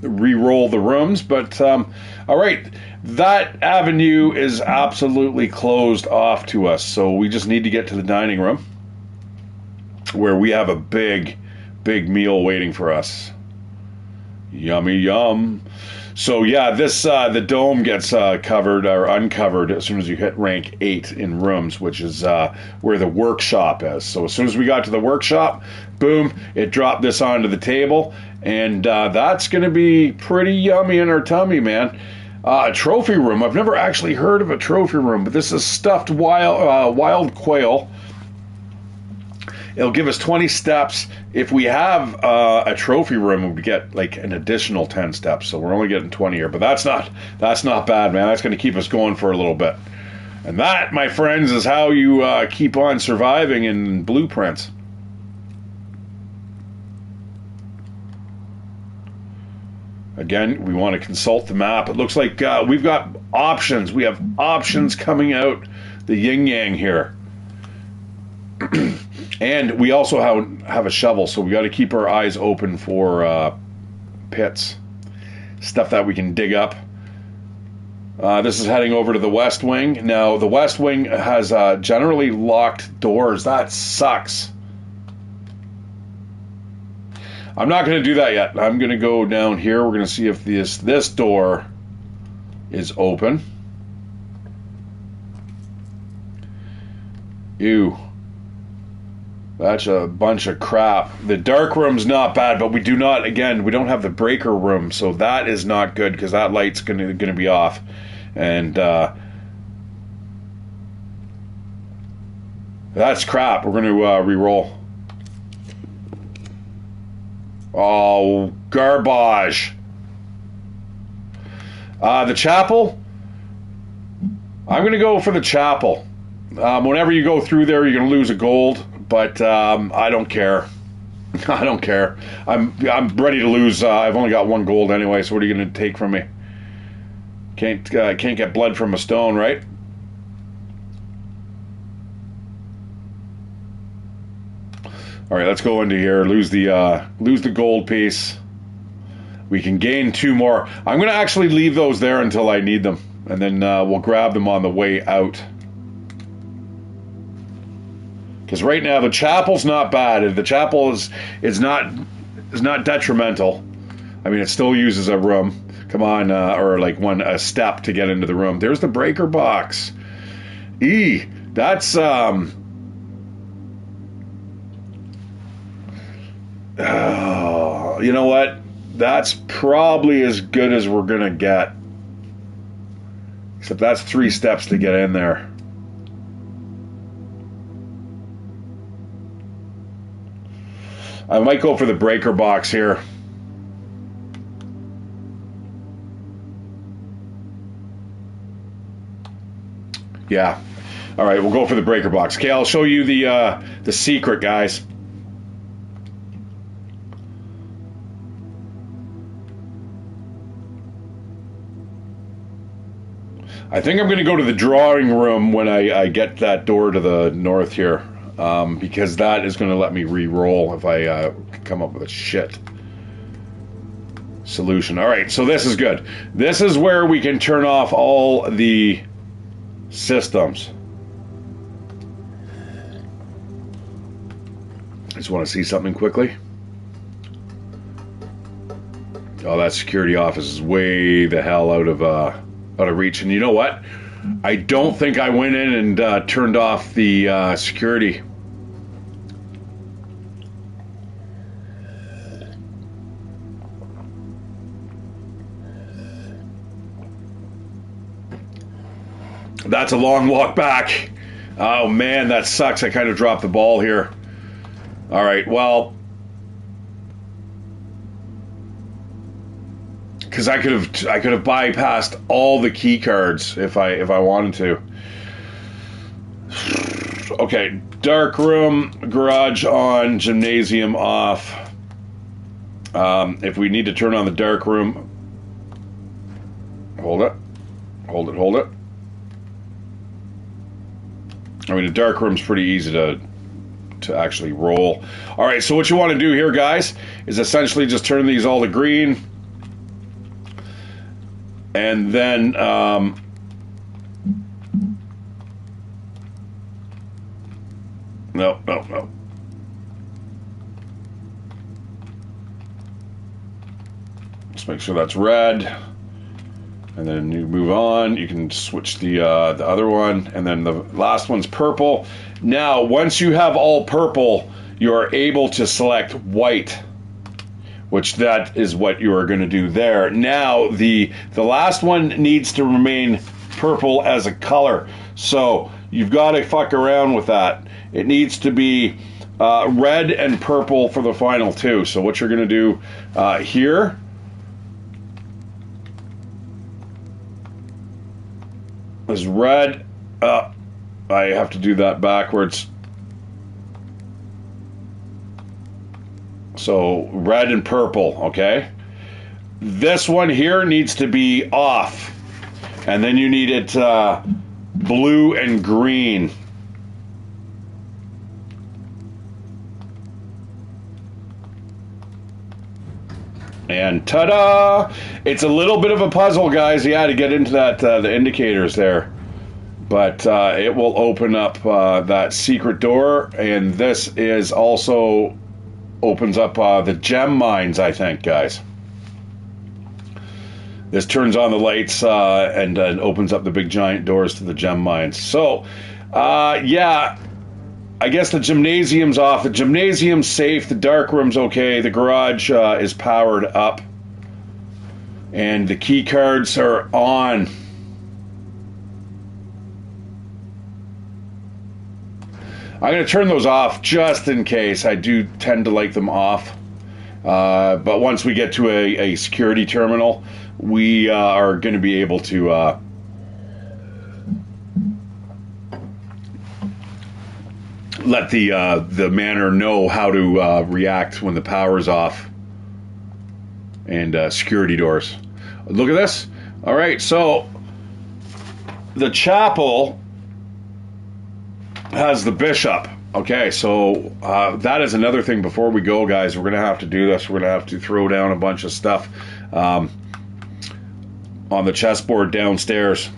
re-roll the rooms. But, all right, that avenue is absolutely closed off to us. So we just need to get to the dining room, where we have a big meal waiting for us. Yummy yum. So yeah, this the dome gets covered or uncovered as soon as you hit rank 8 in rooms, which is where the workshop is. So as soon as we got to the workshop, boom, it dropped this onto the table, and that's going to be pretty yummy in our tummy, man. A trophy room. I've never actually heard of a trophy room, but this is stuffed wild quail. It'll give us 20 steps. If we have a trophy room, we get like an additional 10 steps. So we're only getting 20 here, but that's not bad, man. That's going to keep us going for a little bit. And that, my friends, is how you keep on surviving in Blueprints. Again, we want to consult the map. It looks like we've got options. We have options coming out the yin-yang here. And we also have a shovel, so we got to keep our eyes open for pits. Stuff that we can dig up. This is heading over to the West Wing. Now, the West Wing has generally locked doors. That sucks. I'm not going to do that yet. I'm going to go down here. We're going to see if this door is open. Ew. That's a bunch of crap. The dark room's not bad, but we don't have the breaker room, so that is not good because that light's gonna be off. And that's crap. We're gonna re-roll. Oh, garbage. The chapel. I'm gonna go for the chapel. Whenever you go through there, you're gonna lose a gold. But I don't care. I don't care. I'm ready to lose. I've only got 1 gold anyway. So what are you going to take from me? Can't get blood from a stone, right? All right, let's go into here. Lose the gold piece. We can gain 2 more. I'm going to actually leave those there until I need them, and then we'll grab them on the way out. Because right now the chapel's not bad. The chapel is not detrimental. I mean, it still uses a room. Come on, or like a step to get into the room. There's the breaker box. That's oh, you know what? That's probably as good as we're gonna get. Except that's 3 steps to get in there. I might go for the breaker box here. Yeah. All right, we'll go for the breaker box. Okay, I'll show you the secret, guys. I think I'm going to go to the drawing room when I get that door to the north here. Because that is going to let me re-roll if I come up with a shit solution. All right, so this is good. This is where we can turn off all the systems. I just want to see something quickly. Oh, that security office is way the hell out of reach. And you know what? I don't think I went in and turned off the security. That's a long walk back. Oh man, that sucks. I kind of dropped the ball here. All right, well, because I could have bypassed all the key cards if I wanted to. Okay, dark room, garage on, gymnasium off. If we need to turn on the dark room, hold it. I mean, the dark room's pretty easy to actually roll. All right, so what you want to do here, guys, is essentially just turn these all to green, and then no. Let's make sure that's red. And then you move on. You can switch the other one, and then the last one's purple. Now, once you have all purple, you are able to select white, which that is what you are going to do there. Now, the last one needs to remain purple as a color, so you've got to fuck around with that. It needs to be red and purple for the final two. So what you're going to do here. Is red. I have to do that backwards. So red and purple, okay? This one here needs to be off. And then you need it blue and green. And ta-da! It's a little bit of a puzzle, guys. Yeah, to get into that the indicators there. But it will open up that secret door. And this is also opens up the gem mines, I think, guys. This turns on the lights and opens up the big giant doors to the gem mines. So, yeah, I guess the gymnasium's off. The gymnasium's safe. The dark room's okay. The garage is powered up. And the key cards are on. I'm going to turn those off just in case. I do tend to like them off. But once we get to a security terminal, we are going to be able to let the manor know how to react when the power's off. And security doors. Look at this. All right, so the chapel has the bishop. Okay, so that is another thing before we go, guys. We're going to have to do this. We're going to have to throw down a bunch of stuff on the chessboard downstairs.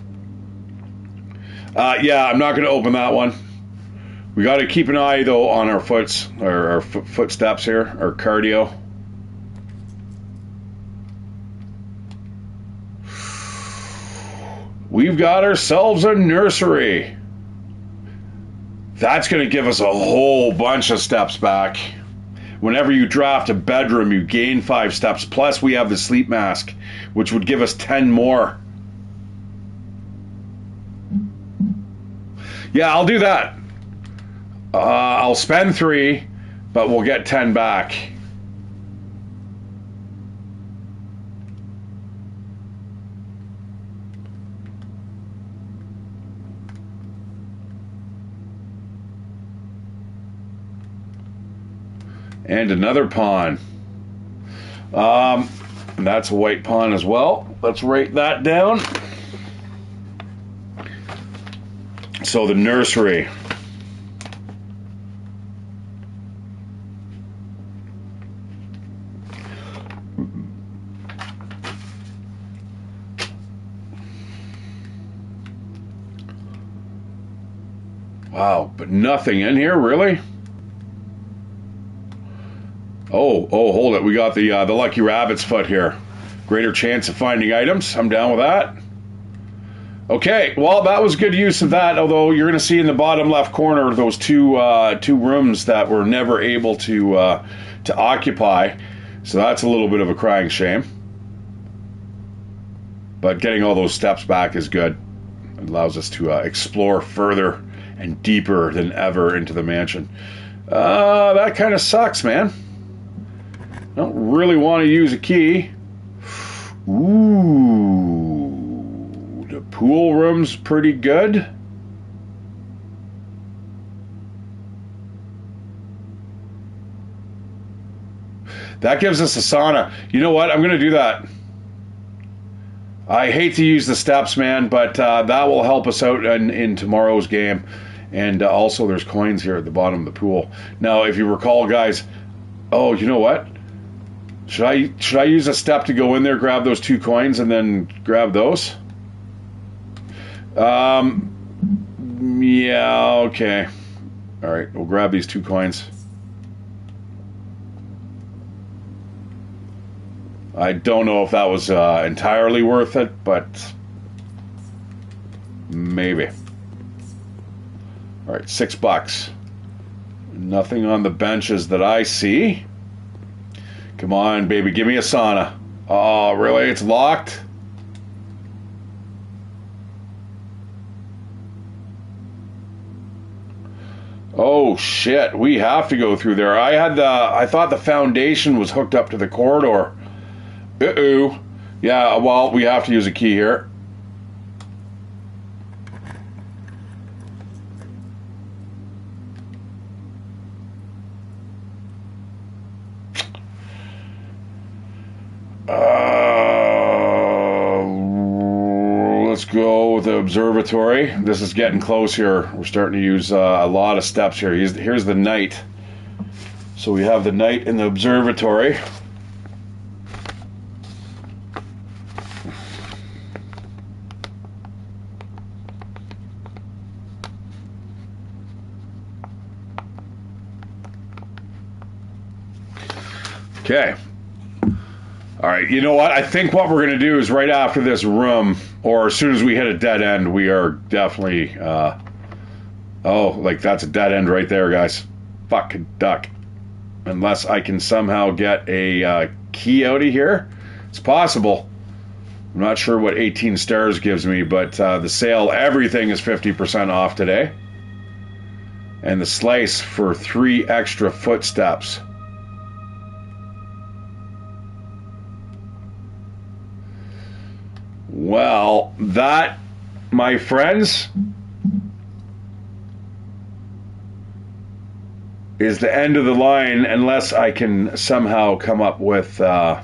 Yeah, I'm not going to open that one. We got to keep an eye, though, on our footsteps here, our cardio. We've got ourselves a nursery. That's going to give us a whole bunch of steps back. Whenever you draft a bedroom, you gain 5 steps. Plus, we have the sleep mask, which would give us 10 more. Yeah, I'll do that. I'll spend 3, but we'll get 10 back. And another pawn. That's a white pawn as well. Let's write that down. So the nursery. Wow, but nothing in here, really? Oh, hold it. We got the lucky rabbit's foot here. Greater chance of finding items. I'm down with that. Okay, well, that was good use of that, although you're going to see in the bottom left corner those two rooms that we're never able to occupy. So that's a little bit of a crying shame. But getting all those steps back is good. allows us to explore further and deeper than ever into the mansion. That kind of sucks, man. I don't really want to use a key. Ooh, the pool room's pretty good. That gives us a sauna. You know what? I'm going to do that. I hate to use the steps, man, but that will help us out in tomorrow's game. And also, there's coins here at the bottom of the pool. Now, if you recall, guys, oh, you know what? Should I use a step to go in there, grab those 2 coins, and then grab those? Yeah, okay. All right, we'll grab these 2 coins. I don't know if that was entirely worth it, but maybe. All right, $6. Nothing on the benches that I see. Come on, baby, give me a sauna. Oh, really? It's locked? Oh shit, we have to go through there. I thought the foundation was hooked up to the corridor. Uh-oh. Yeah, well, we have to use a key here. Let's go with the observatory. This is getting close here. We're starting to use a lot of steps here. Here's the night. So we have the night in the observatory. Okay. All right, you know what? I think what we're going to do is right after this room, or as soon as we hit a dead end, we are definitely... oh, like that's a dead end right there, guys. Fucking duck. Unless I can somehow get a key out of here. It's possible. I'm not sure what 18 stars gives me, but the sale, everything is 50% off today. And the slice for 3 extra footsteps. Well, that, my friends, is the end of the line unless I can somehow come up with a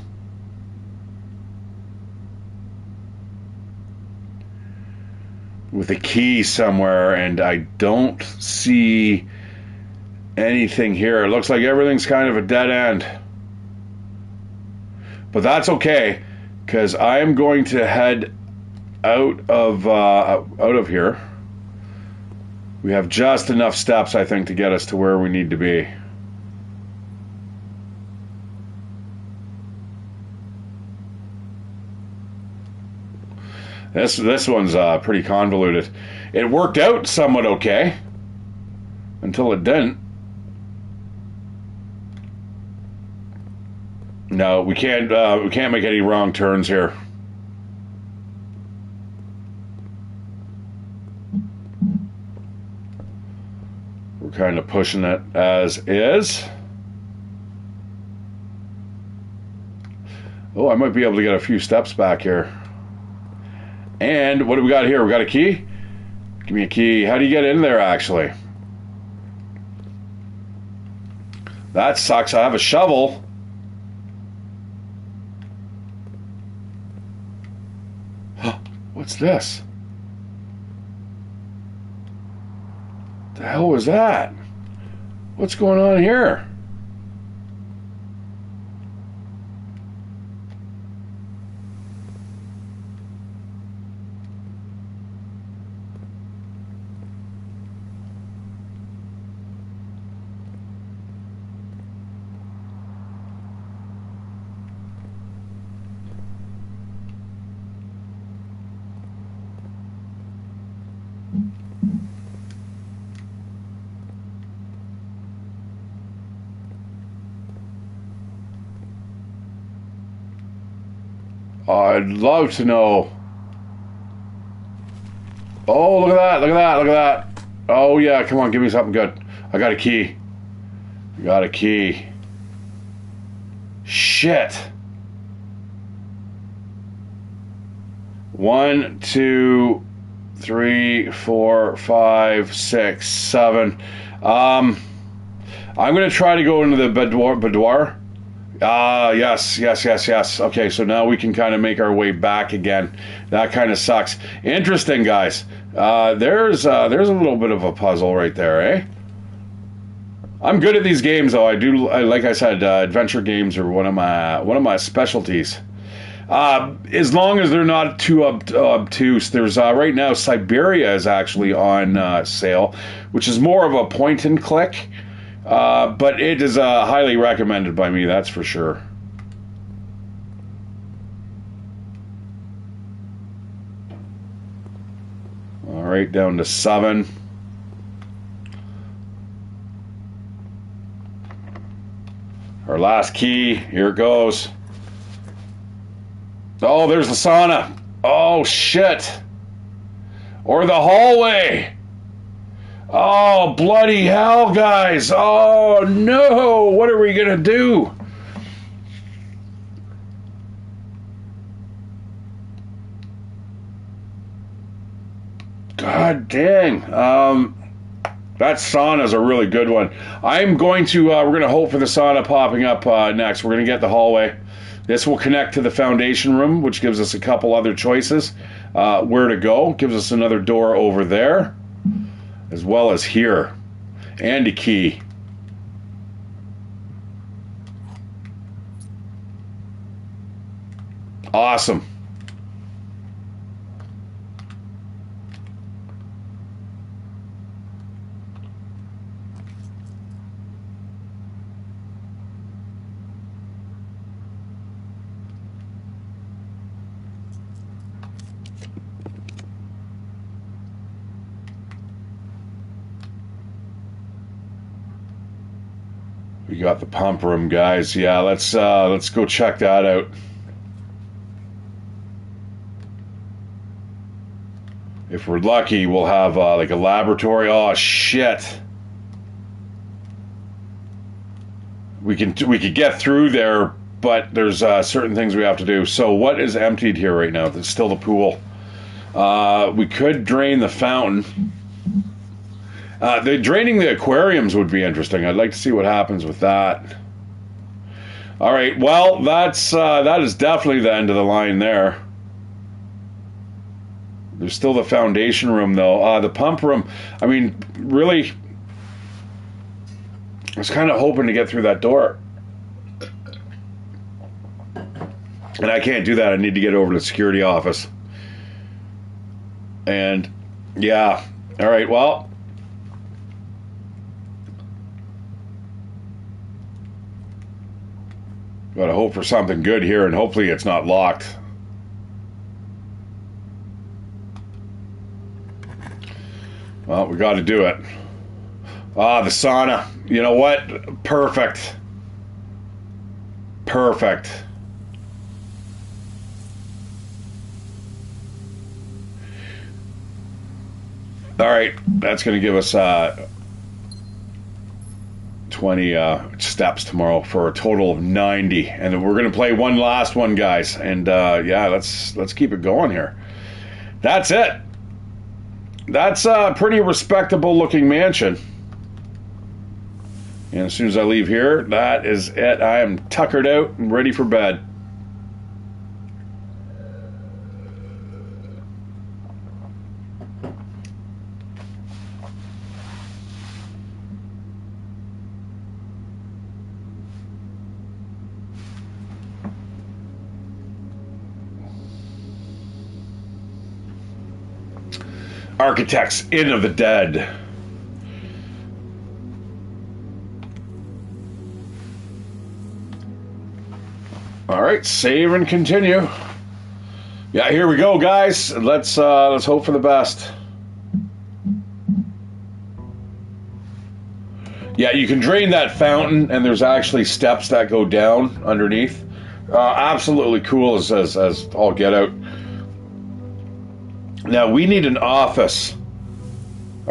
key somewhere, and I don't see anything here. It looks like everything's kind of a dead end. But that's okay, because I am going to head out of here. We have just enough steps, I think, to get us to where we need to be. This one's pretty convoluted. It worked out somewhat okay until it didn't. No, we can't make any wrong turns here. We're kind of pushing it as is. Oh, I might be able to get a few steps back here. And what do we got here? We got a key? Give me a key. How do you get in there, actually? That sucks. I have a shovel. What's this? The hell was that? What's going on here? I'd love to know. Oh, that, look at that, look at that. Oh yeah, come on, give me something good. I got a key. I got a key. Shit. 1, 2, 3, 4, 5, 6, 7. I'm gonna try to go into the boudoir. Yes. Okay, so now we can kind of make our way back again. That kind of sucks. Interesting, guys. There's a little bit of a puzzle right there, eh? I'm good at these games, though. Like I said, adventure games are one of my specialties. As long as they're not too obtuse. There's right now Siberia is actually on sale, which is more of a point and click. But it is highly recommended by me, that's for sure. All right, down to 7. Our last key, here it goes. Oh, there's the sauna. Oh, shit. Or the hallway. Oh, bloody hell, guys. Oh, no. What are we going to do? God dang. That sauna is a really good one. I'm going to, we're going to hope for the sauna popping up next. We're going to get the hallway. This will connect to the foundation room, which gives us a couple other choices where to go. Gives us another door over there, as well as here. And a key. Awesome. We got the pump room, guys. Yeah, let's go check that out. If we're lucky, we'll have like a laboratory. Oh shit! We could get through there, but there's certain things we have to do. So what is emptied here right now? There's still the pool. We could drain the fountain. Draining the aquariums would be interesting. I'd like to see what happens with that. All right, well, that is definitely the end of the line there. There's still the foundation room, though. The pump room, I mean, really, I was kind of hoping to get through that door. And I can't do that. I need to get over to the security office. And, yeah. All right, well. Gotta hope for something good here, and hopefully it's not locked. Well, we gotta do it. Ah, the sauna. You know what? Perfect. Perfect. All right, that's gonna give us 20 steps tomorrow for a total of 90, and we're gonna play one last one, guys, and yeah, let's keep it going here. That's it. That's a pretty respectable looking mansion, and as soon as I leave here, that is it. I am tuckered out and ready for bed. Architects, Inn of the Dead. All right, save and continue. Yeah, here we go, guys. Let's hope for the best. Yeah, you can drain that fountain, and there's actually steps that go down underneath. Absolutely cool as all get out. Now, we need an office.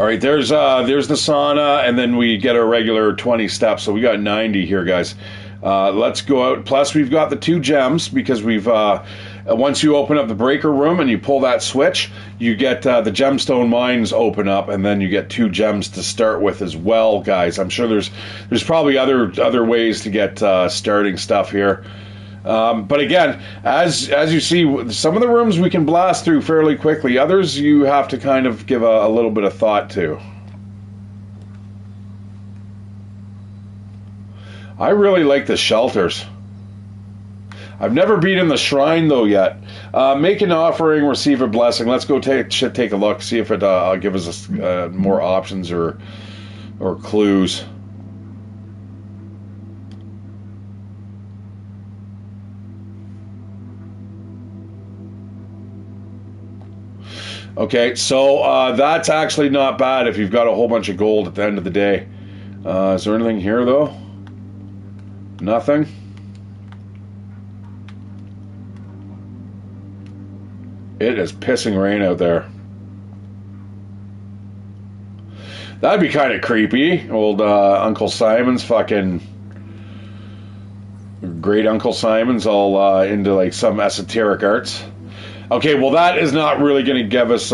All right, there's the sauna, and then we get our regular 20 steps. So we got 90 here, guys. Let's go out. Plus, we've got the 2 gems because we've once you open up the breaker room and you pull that switch, you get the gemstone mines open up, and then you get 2 gems to start with as well, guys. I'm sure there's probably other ways to get starting stuff here. But again, as you see, some of the rooms we can blast through fairly quickly. Others you have to kind of give a little bit of thought to. I really like the shelters. I've never been in the shrine though yet. Make an offering, receive a blessing. Let's go take a look, see if it give us more options or clues. Okay, so that's actually not bad if you've got a whole bunch of gold at the end of the day. Is there anything here though? Nothing. It is pissing rain out there. That'd be kind of creepy. Old Uncle Simon's fucking... Great Uncle Simon's all into like some esoteric arts. Okay, well that is not really going to give us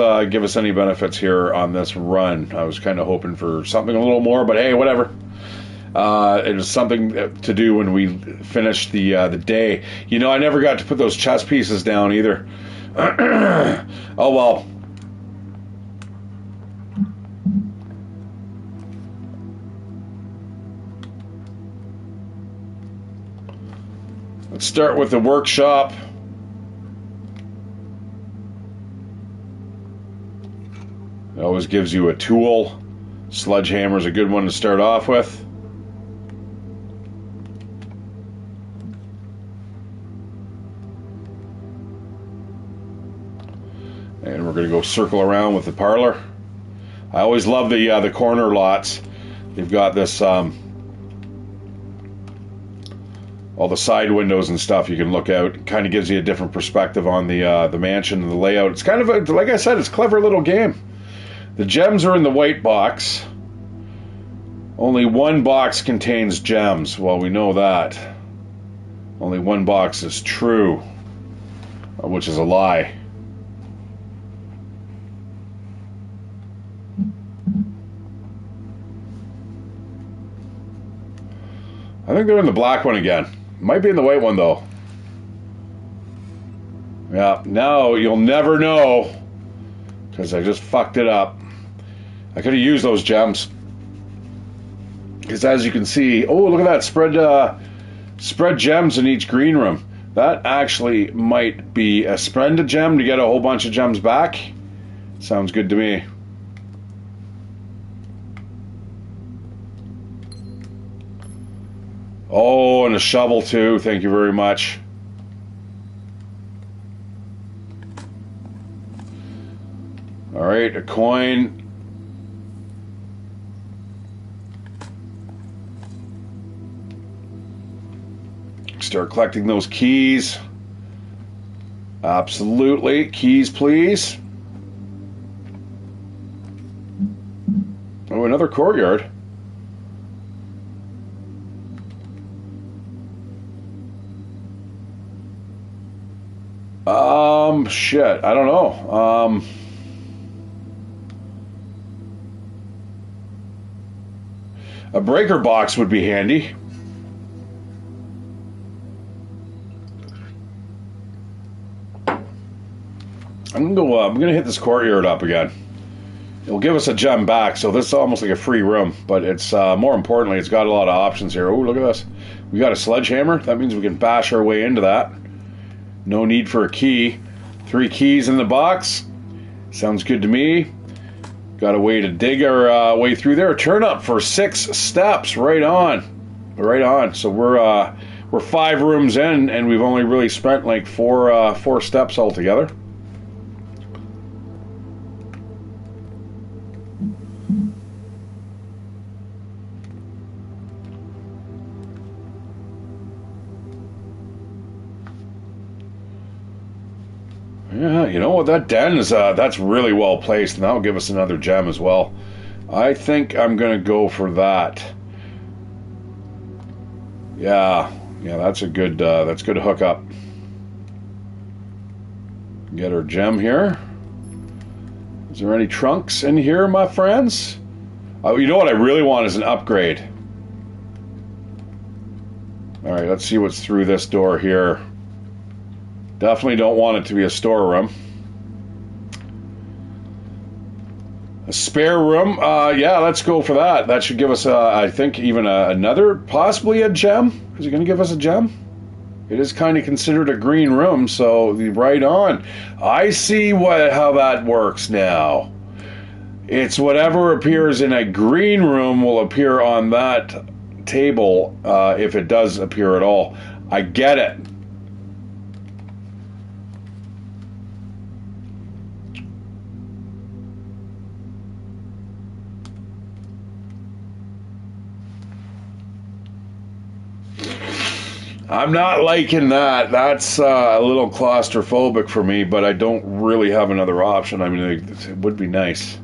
any benefits here on this run. I was kind of hoping for something a little more, but hey, whatever. It was something to do when we finished the day. You know, I never got to put those chess pieces down either. Oh well. Let's start with the workshop. It always gives you a tool. Sledgehammer's a good one to start off with. And we're going to go circle around with the parlor. I always love the corner lots. They've got this all the side windows and stuff you can look out. It kind of gives you a different perspective on the mansion and the layout. It's kind of like I said, it's a clever little game. The gems are in the white box. Only one box contains gems. Well, we know that. Only one box is true, which is a lie. I think they're in the black one again. Might be in the white one, though. Yeah, now you'll never know, because I just fucked it up. I could have used those gems. Because as you can see... Oh, look at that. Spread gems in each green room. That actually might be a spend a gem to get a whole bunch of gems back. Sounds good to me. Oh, and a shovel too. Thank you very much. All right, a coin. Start collecting those keys. Absolutely. Keys, please. Oh, another courtyard. Shit, I don't know. A breaker box would be handy. I'm gonna hit this courtyard up again. It'll give us a gem back, so this is almost like a free room, but it's more importantly, it's got a lot of options here. Oh, look at this. We got a sledgehammer. That means we can bash our way into that. No need for a key. 3 keys in the box. Sounds good to me. Got a way to dig our way through there. Turn up for 6 steps. Right on. Right on. So we're 5 rooms in, and we've only really spent like 4 steps altogether. Yeah, you know what, that den is, that's really well placed, and that'll give us another gem as well. I think I'm going to go for that. Yeah, that's a good hookup. Get our gem here. Is there any trunks in here, my friends? Oh, you know what I really want is an upgrade. All right, let's see what's through this door here. Definitely don't want it to be a storeroom. A spare room? Yeah, let's go for that. That should give us, I think, even another, possibly a gem. Is it going to give us a gem? It is kind of considered a green room, so right on. I see how that works now. It's whatever appears in a green room will appear on that table, if it does appear at all. I get it. I'm not liking that. That's a little claustrophobic for me, but I don't really have another option. I mean, it would be nice.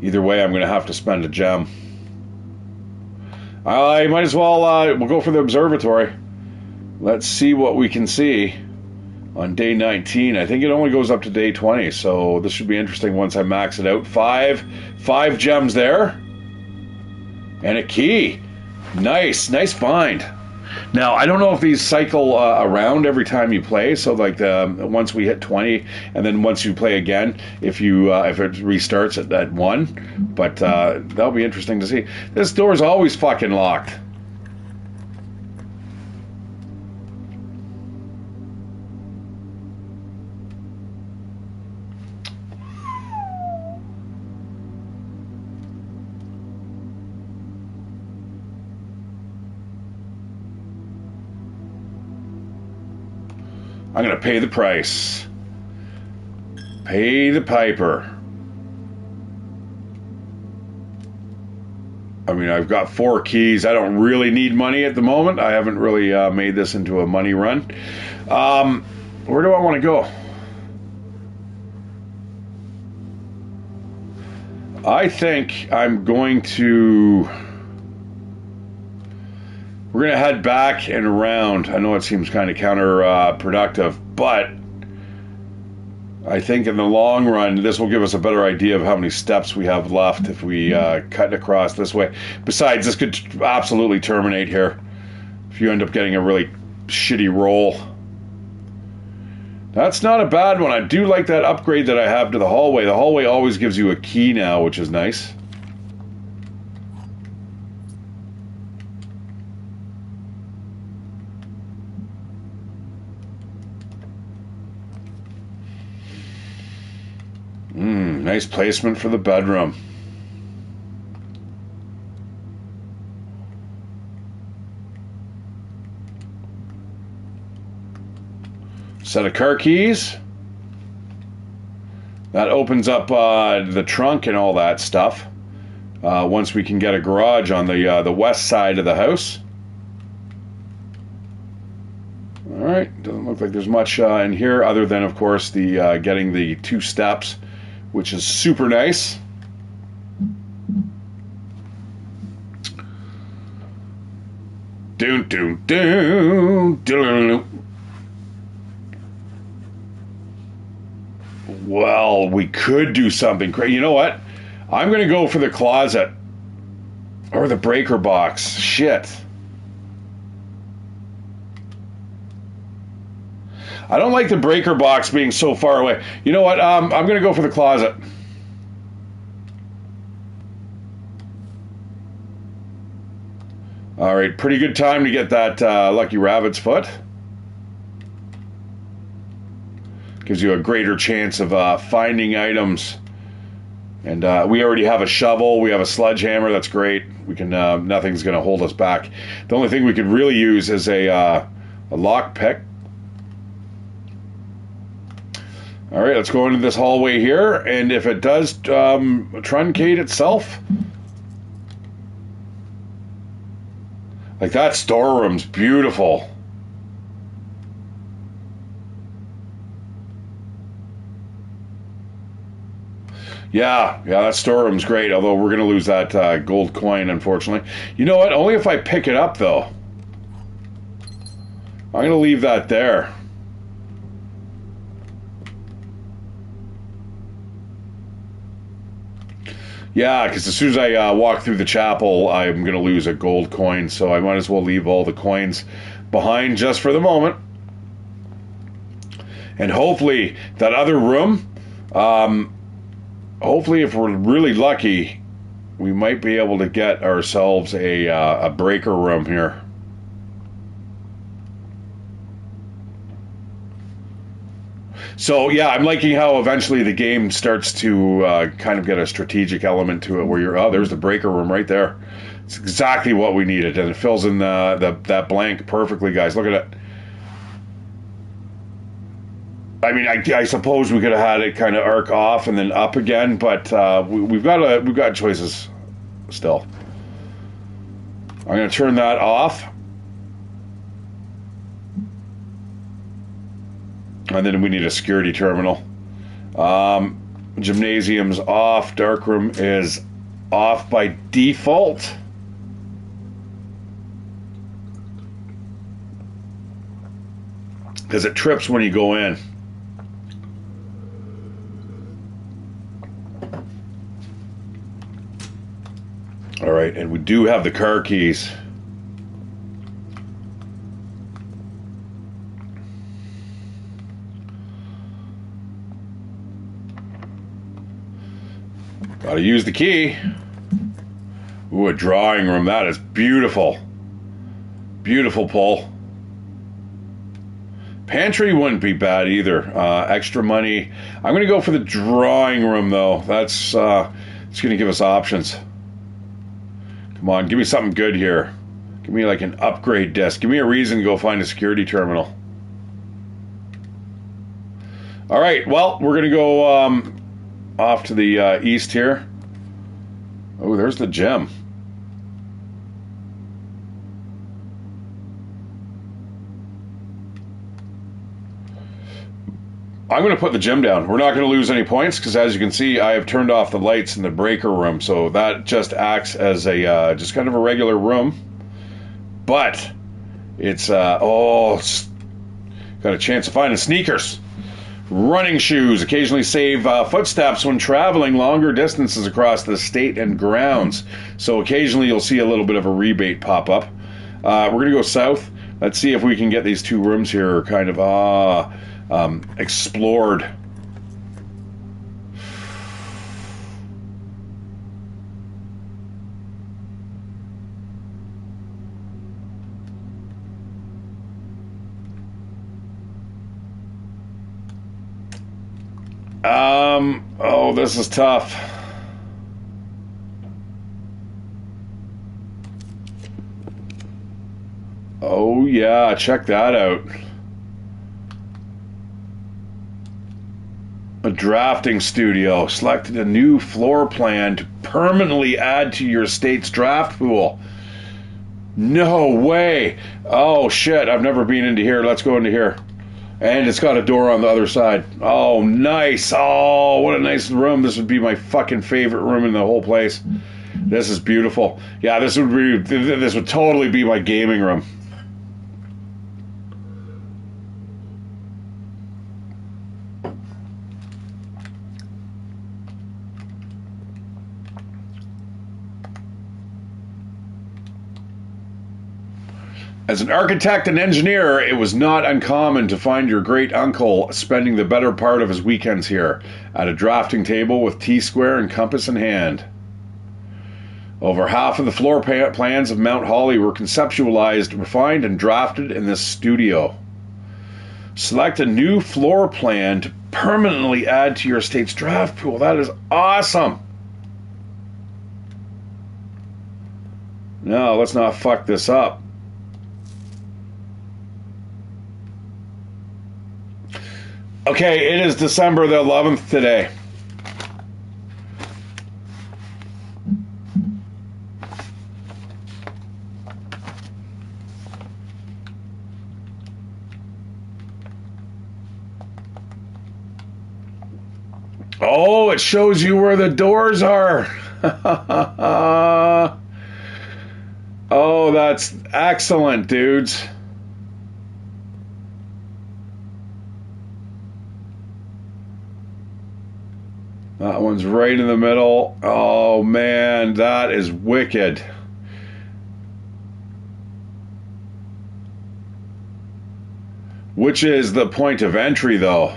Either way, I'm going to have to spend a gem. I might as well, we'll go for the observatory. Let's see what we can see on day 19. I think it only goes up to day 20, so this should be interesting once I max it out. Five gems there. And a key. Nice find. Now, I don't know if these cycle around every time you play, so like once we hit 20, and then once you play again, if it restarts at 1, but that'll be interesting to see. This door's always fucking locked. I'm going to pay the price. Pay the piper. I mean, I've got 4 keys. I don't really need money at the moment. I haven't really made this into a money run. Where do I want to go? I think I'm going to... We're going to head back and around. I know it seems kind of counterproductive, but I think in the long run, this will give us a better idea of how many steps we have left if we cut across this way. Besides, this could absolutely terminate here if you end up getting a really shitty roll. That's not a bad one. I do like that upgrade that I have to the hallway. The hallway always gives you a key now, which is nice. Nice placement for the bedroom. Set of car keys. That opens up the trunk and all that stuff. Once we can get a garage on the west side of the house. All right, doesn't look like there's much in here other than, of course, the getting the 2 steps, which is super nice. Doon, doon, doon, doon. Well, we could do something crazy. You know what? I'm going to go for the closet. Or the breaker box. Shit. I don't like the breaker box being so far away. You know what? I'm going to go for the closet. All right, pretty good time to get that lucky rabbit's foot. Gives you a greater chance of finding items. And we already have a shovel. We have a sledgehammer. That's great. We can. Nothing's going to hold us back. The only thing we could really use is a lock pick. All right, let's go into this hallway here, and if it does truncate itself, like that storeroom's beautiful. Yeah, that storeroom's great, although we're going to lose that gold coin, unfortunately. You know what? Only if I pick it up, though. I'm going to leave that there. Yeah, because as soon as I walk through the chapel, I'm going to lose a gold coin, so I might as well leave all the coins behind just for the moment. And hopefully, that other room, hopefully if we're really lucky, we might be able to get ourselves a breaker room here. So yeah, I'm liking how eventually the game starts to kind of get a strategic element to it, where you're there's the breaker room right there. It's exactly what we needed, and it fills in that blank perfectly, guys. Look at it. I mean, I suppose we could have had it kind of arc off and then up again, but we've got choices still. I'm going to turn that off. And then we need a security terminal. Gymnasium's off. Darkroom is off by default. Because it trips when you go in. All right, and we do have the car keys. Gotta use the key. Ooh, a drawing room. That is beautiful. Beautiful pull. Pantry wouldn't be bad either. Extra money. I'm going to go for the drawing room, though. It's going to give us options. Come on, give me something good here. Give me like an upgrade desk. Give me a reason to go find a security terminal. All right, well, we're going to go off to the east here. Oh, there's the gym. I'm going to put the gym down. We're not going to lose any points because, as you can see, I have turned off the lights in the breaker room, so that just acts as a just kind of a regular room. But it's got a chance of finding sneakers. Running shoes occasionally save footsteps when traveling longer distances across the state and grounds. So occasionally you'll see a little bit of a rebate pop up. We're going to go south. Let's see if we can get these two rooms here kind of explored. Oh, this is tough. Oh, yeah, check that out. A drafting studio. Selected a new floor plan to permanently add to your state's draft pool. No way. Oh, shit, I've never been into here. Let's go into here. And it's got a door on the other side. Oh, nice. Oh, what a nice room. This would be my fucking favorite room in the whole place. This is beautiful. Yeah, this would totally be my gaming room. As an architect and engineer, it was not uncommon to find your great uncle spending the better part of his weekends here, at a drafting table with T-square and compass in hand. Over half of the floor plans of Mount Holly were conceptualized, refined, and drafted in this studio. Select a new floor plan to permanently add to your state's draft pool. That is awesome. No, let's not fuck this up. Okay, it is December the 11th today. Oh, it shows you where the doors are. Oh, that's excellent, dudes. That one's right in the middle. Oh, man, that is wicked. Which is the point of entry, though?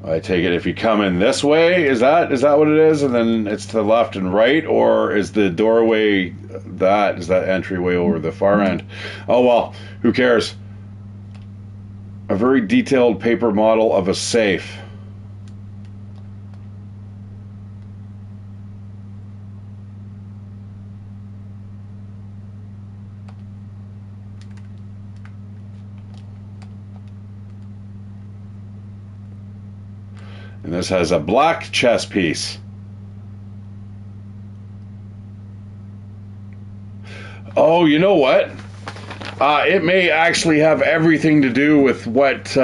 I take it if you come in this way, is that what it is? And then it's to the left and right? Or is the doorway is that entryway over the far end? Oh, well, who cares? A very detailed paper model of a safe. And this has a black chess piece. Oh, you know what? It may actually have everything to do with what,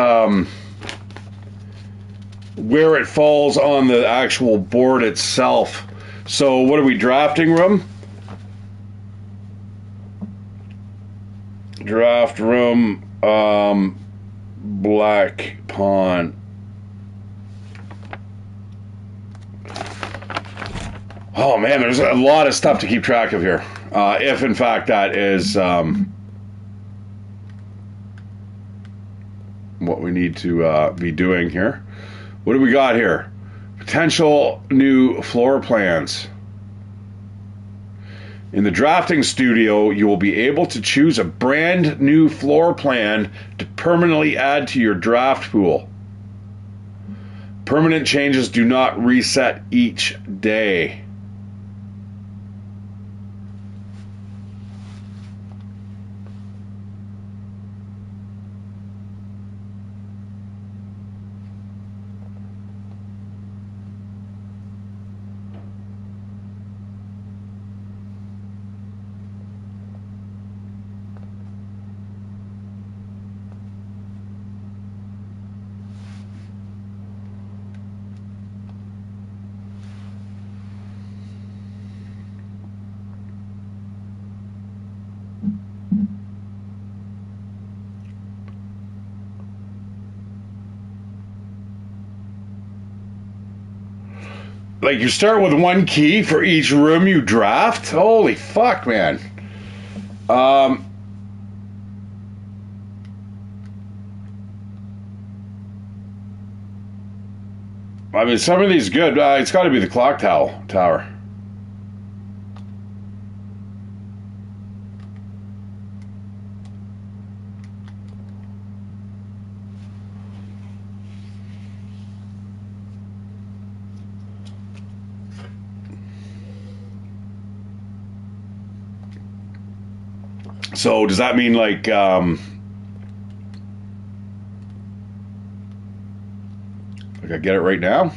where it falls on the actual board itself. So, what are we, drafting room? Draft room, black pawn. Oh man, there's a lot of stuff to keep track of here. If in fact that is what we need to be doing here. What do we got here? Potential new floor plans. In the drafting studio, you will be able to choose a brand new floor plan to permanently add to your draft pool. Permanent changes do not reset each day. Like, you start with one key for each room you draft? Holy fuck, man. I mean, some of these good. It's got to be the clock tower. So does that mean like I get it right now?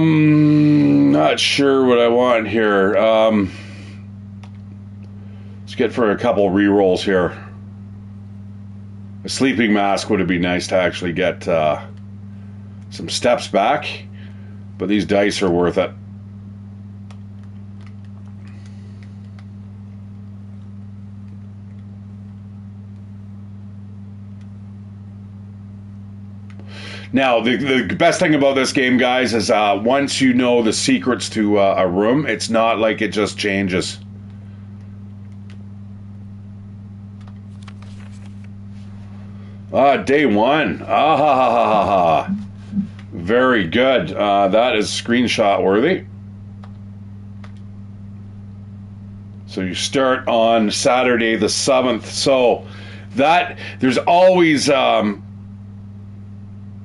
Not sure what I want here. Let's get for a couple re-rolls here. A sleeping mask would be nice to actually get some steps back, but these dice are worth it. Now, the best thing about this game, guys, is once you know the secrets to a room, it's not like it just changes. Day one. Ah, ha, ha, ha, ha, ha. Very good. That is screenshot worthy. So you start on Saturday the 7th. So that there's always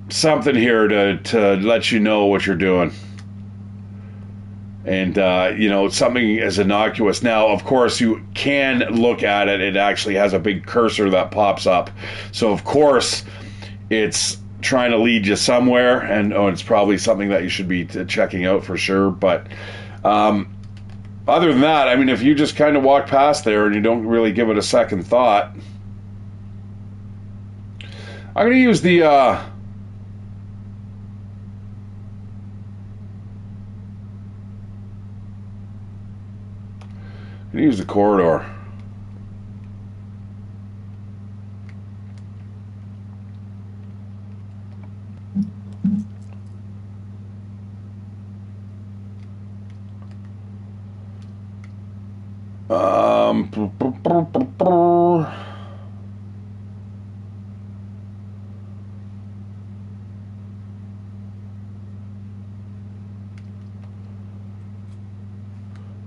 something here to let you know what you're doing. And, you know, something as innocuous. Now, of course, you can look at it. It actually has a big cursor that pops up. So, of course, it's trying to lead you somewhere. And, it's probably something that you should be checking out for sure. But other than that, I mean, if you just kind of walk past there and you don't really give it a second thought, I'm going to use the... use the corridor.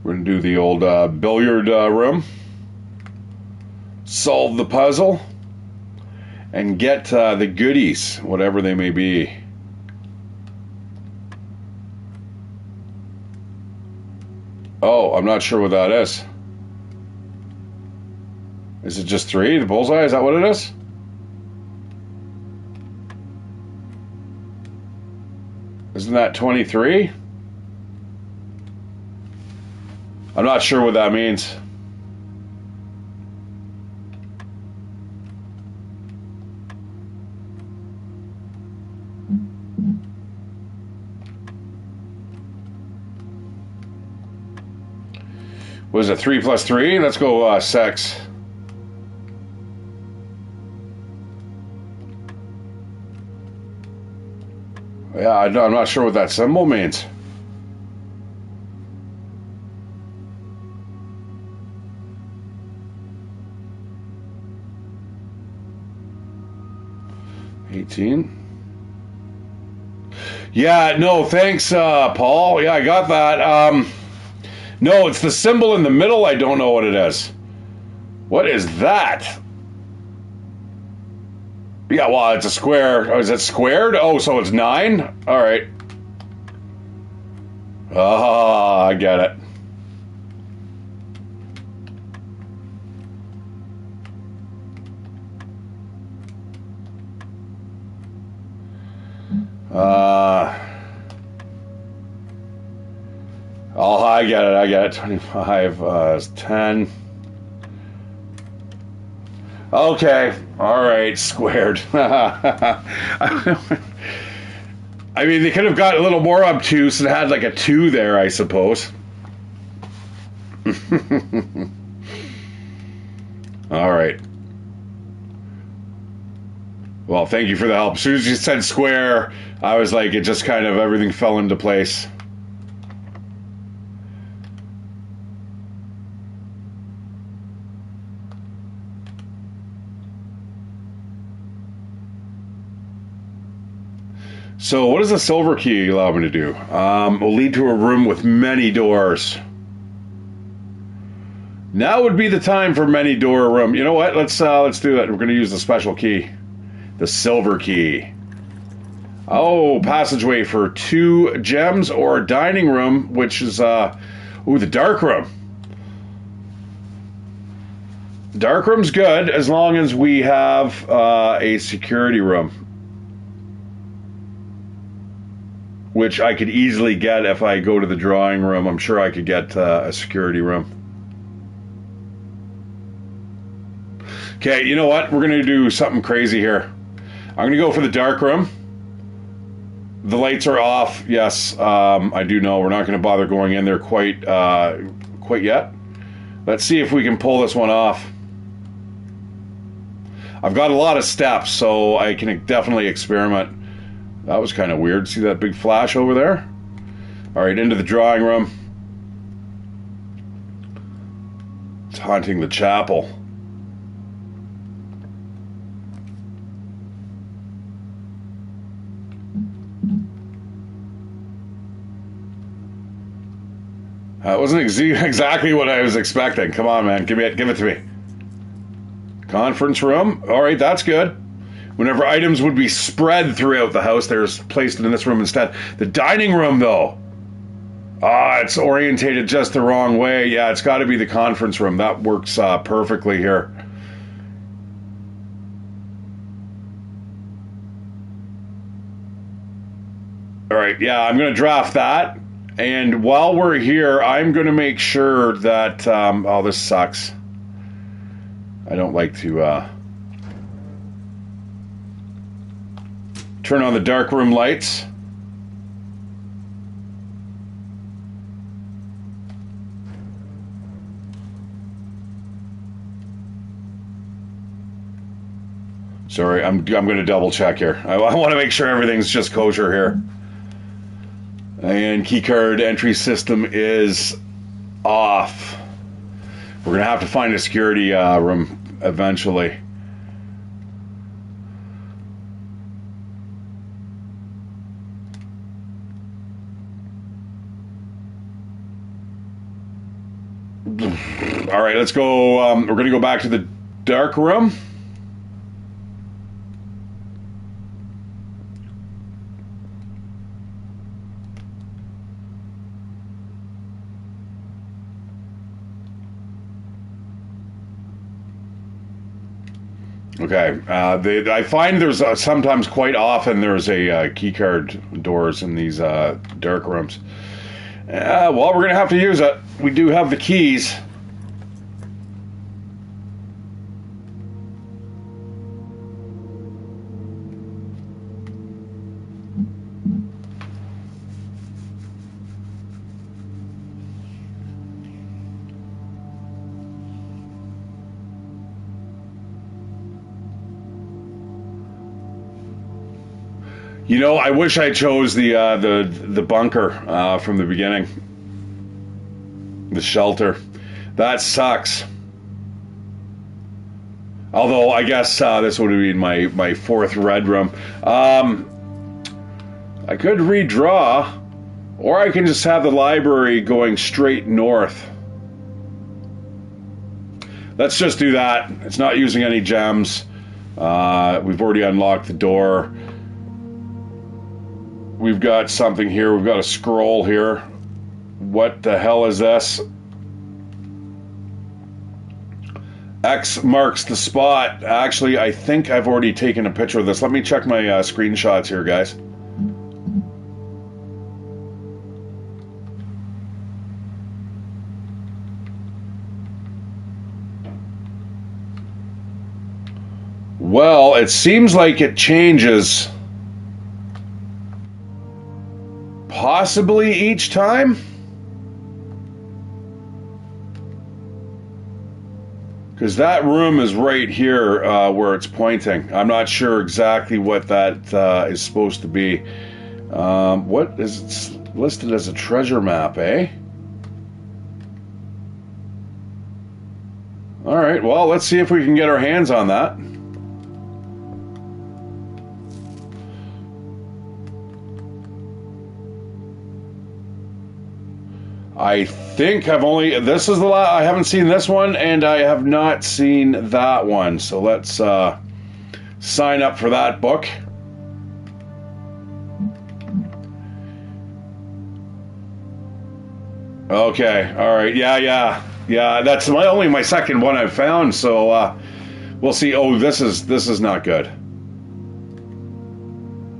We're going to do the old billiard room, solve the puzzle, and get the goodies, whatever they may be. Oh, I'm not sure what that is. Is it just 3? The bullseye? Is that what it is? Isn't that 23? I'm not sure what that means. Was it 3 plus 3? Let's go 6. Yeah, I'm not sure what that symbol means. Yeah, no, thanks, Paul. Yeah, I got that. No, it's the symbol in the middle. I don't know what it is. What is that? Yeah, well, it's a square. Oh, is it squared? Oh, so it's 9? All right. Ah, I get it. Oh, I get it. 25 is 10. Okay, all right, squared. I mean, they could have got a little more obtuse and had like a 2 there, I suppose. All right. Well, thank you for the help. As soon as you said square, I was like, it just kind of, everything fell into place. So what does the silver key allow me to do? Will lead to a room with many doors. Now would be the time for many door room. You know what? Let's do that. We're going to use the special key. The silver key. Oh, passageway for 2 gems or a dining room, which is, the dark room. Dark room's good as long as we have a security room, which I could easily get if I go to the drawing room. I'm sure I could get a security room. Okay, you know what? We're going to do something crazy here. I'm going to go for the dark room. The lights are off. Yes, I do know. We're not going to bother going in there quite yet. Let's see if we can pull this one off. I've got a lot of steps, so I can definitely experiment. That was kind of weird. See that big flash over there? All right, into the drawing room. It's haunting the chapel. That wasn't exactly what I was expecting. Come on, man. Give it to me. Conference room. All right, that's good. Whenever items would be spread throughout the house, they're placed in this room instead. The dining room, though. Ah, it's orientated just the wrong way. Yeah, it's got to be the conference room. That works perfectly here. All right, yeah, I'm going to draft that. And while we're here, I'm going to make sure that... oh, this sucks. I don't like to... turn on the dark room lights. Sorry, I'm going to double check here. I want to make sure everything's just kosher here. And keycard entry system is off. We're going to have to find a security room eventually. All right, let's go. We're going to go back to the dark room. Okay, I find there's sometimes, quite often, there's a key card doors in these dark rooms. Well, we're going to have to use it. We do have the keys. You know, I wish I chose the bunker from the beginning. The shelter. That sucks. Although, I guess this would have been my fourth red room. I could redraw, or I can just have the library going straight north. Let's just do that. It's not using any gems. We've already unlocked the door. We've got something here. We've got a scroll here. What the hell is this? X marks the spot. Actually, I think I've already taken a picture of this. Let me check my screenshots here, guys. Well, it seems like it changes possibly each time. Because that room is right here where it's pointing. I'm not sure exactly what that is supposed to be. What is it listed as a treasure map, eh? All right, well, let's see if we can get our hands on that. I think I've only... This is the last... I haven't seen this one, and I have not seen that one. So let's sign up for that book. Okay, all right. Yeah. That's only my second one I've found, so we'll see. Oh, this is not good.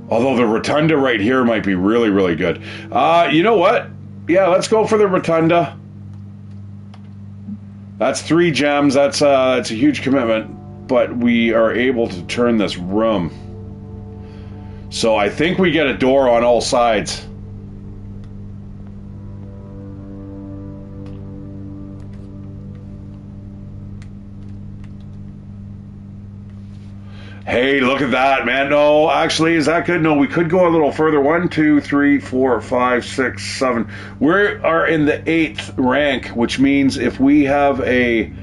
Although the rotunda right here might be really, really good. You know what? Yeah, let's go for the rotunda. That's 3 gems. That's a huge commitment, but we are able to turn this room. So I think we get a door on all sides. Hey, look at that, man. No, actually, is that good? No, we could go a little further. 1, 2, 3, 4, 5, 6, 7. We are in the 8th rank, which means if we have a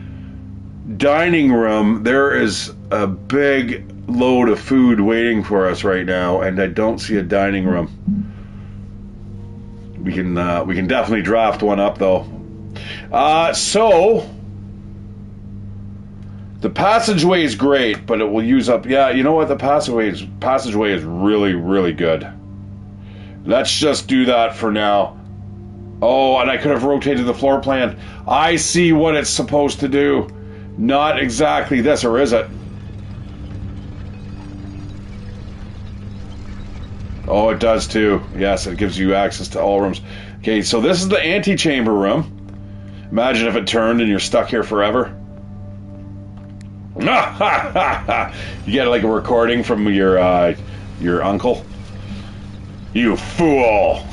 dining room, there is a big load of food waiting for us right now, and I don't see a dining room. We can definitely draft one up, though. So The passageway is great, but it will use up... Yeah, you know what? The passageway is really, really good. Let's just do that for now. Oh, and I could have rotated the floor plan. I see what it's supposed to do. Not exactly this, or is it? Oh, it does too. Yes, it gives you access to all rooms. Okay, so this is the antechamber room. Imagine if it turned and you're stuck here forever. You get like a recording from your uncle. You fool!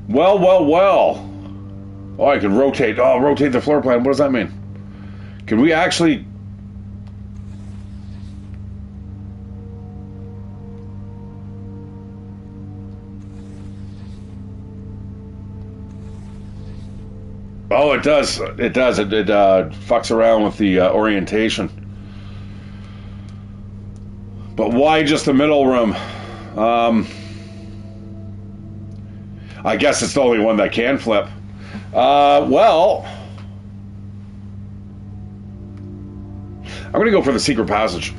Well, well, well. Oh, I can rotate. Oh, rotate the floor plan. What does that mean? Can we actually... Oh, it does. It does. It fucks around with the orientation. But why just the middle room? I guess it's the only one that can flip. Well, I'm going to go for the secret passage.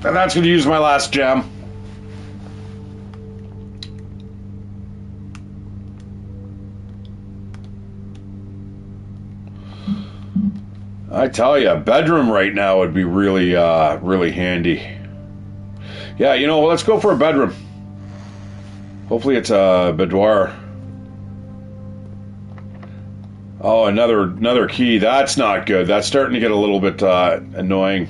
And that's going to use my last gem. I tell you, a bedroom right now would be really, really handy. Yeah, you know, let's go for a bedroom. Hopefully it's a boudoir. Oh, another key. That's not good. That's starting to get a little bit annoying.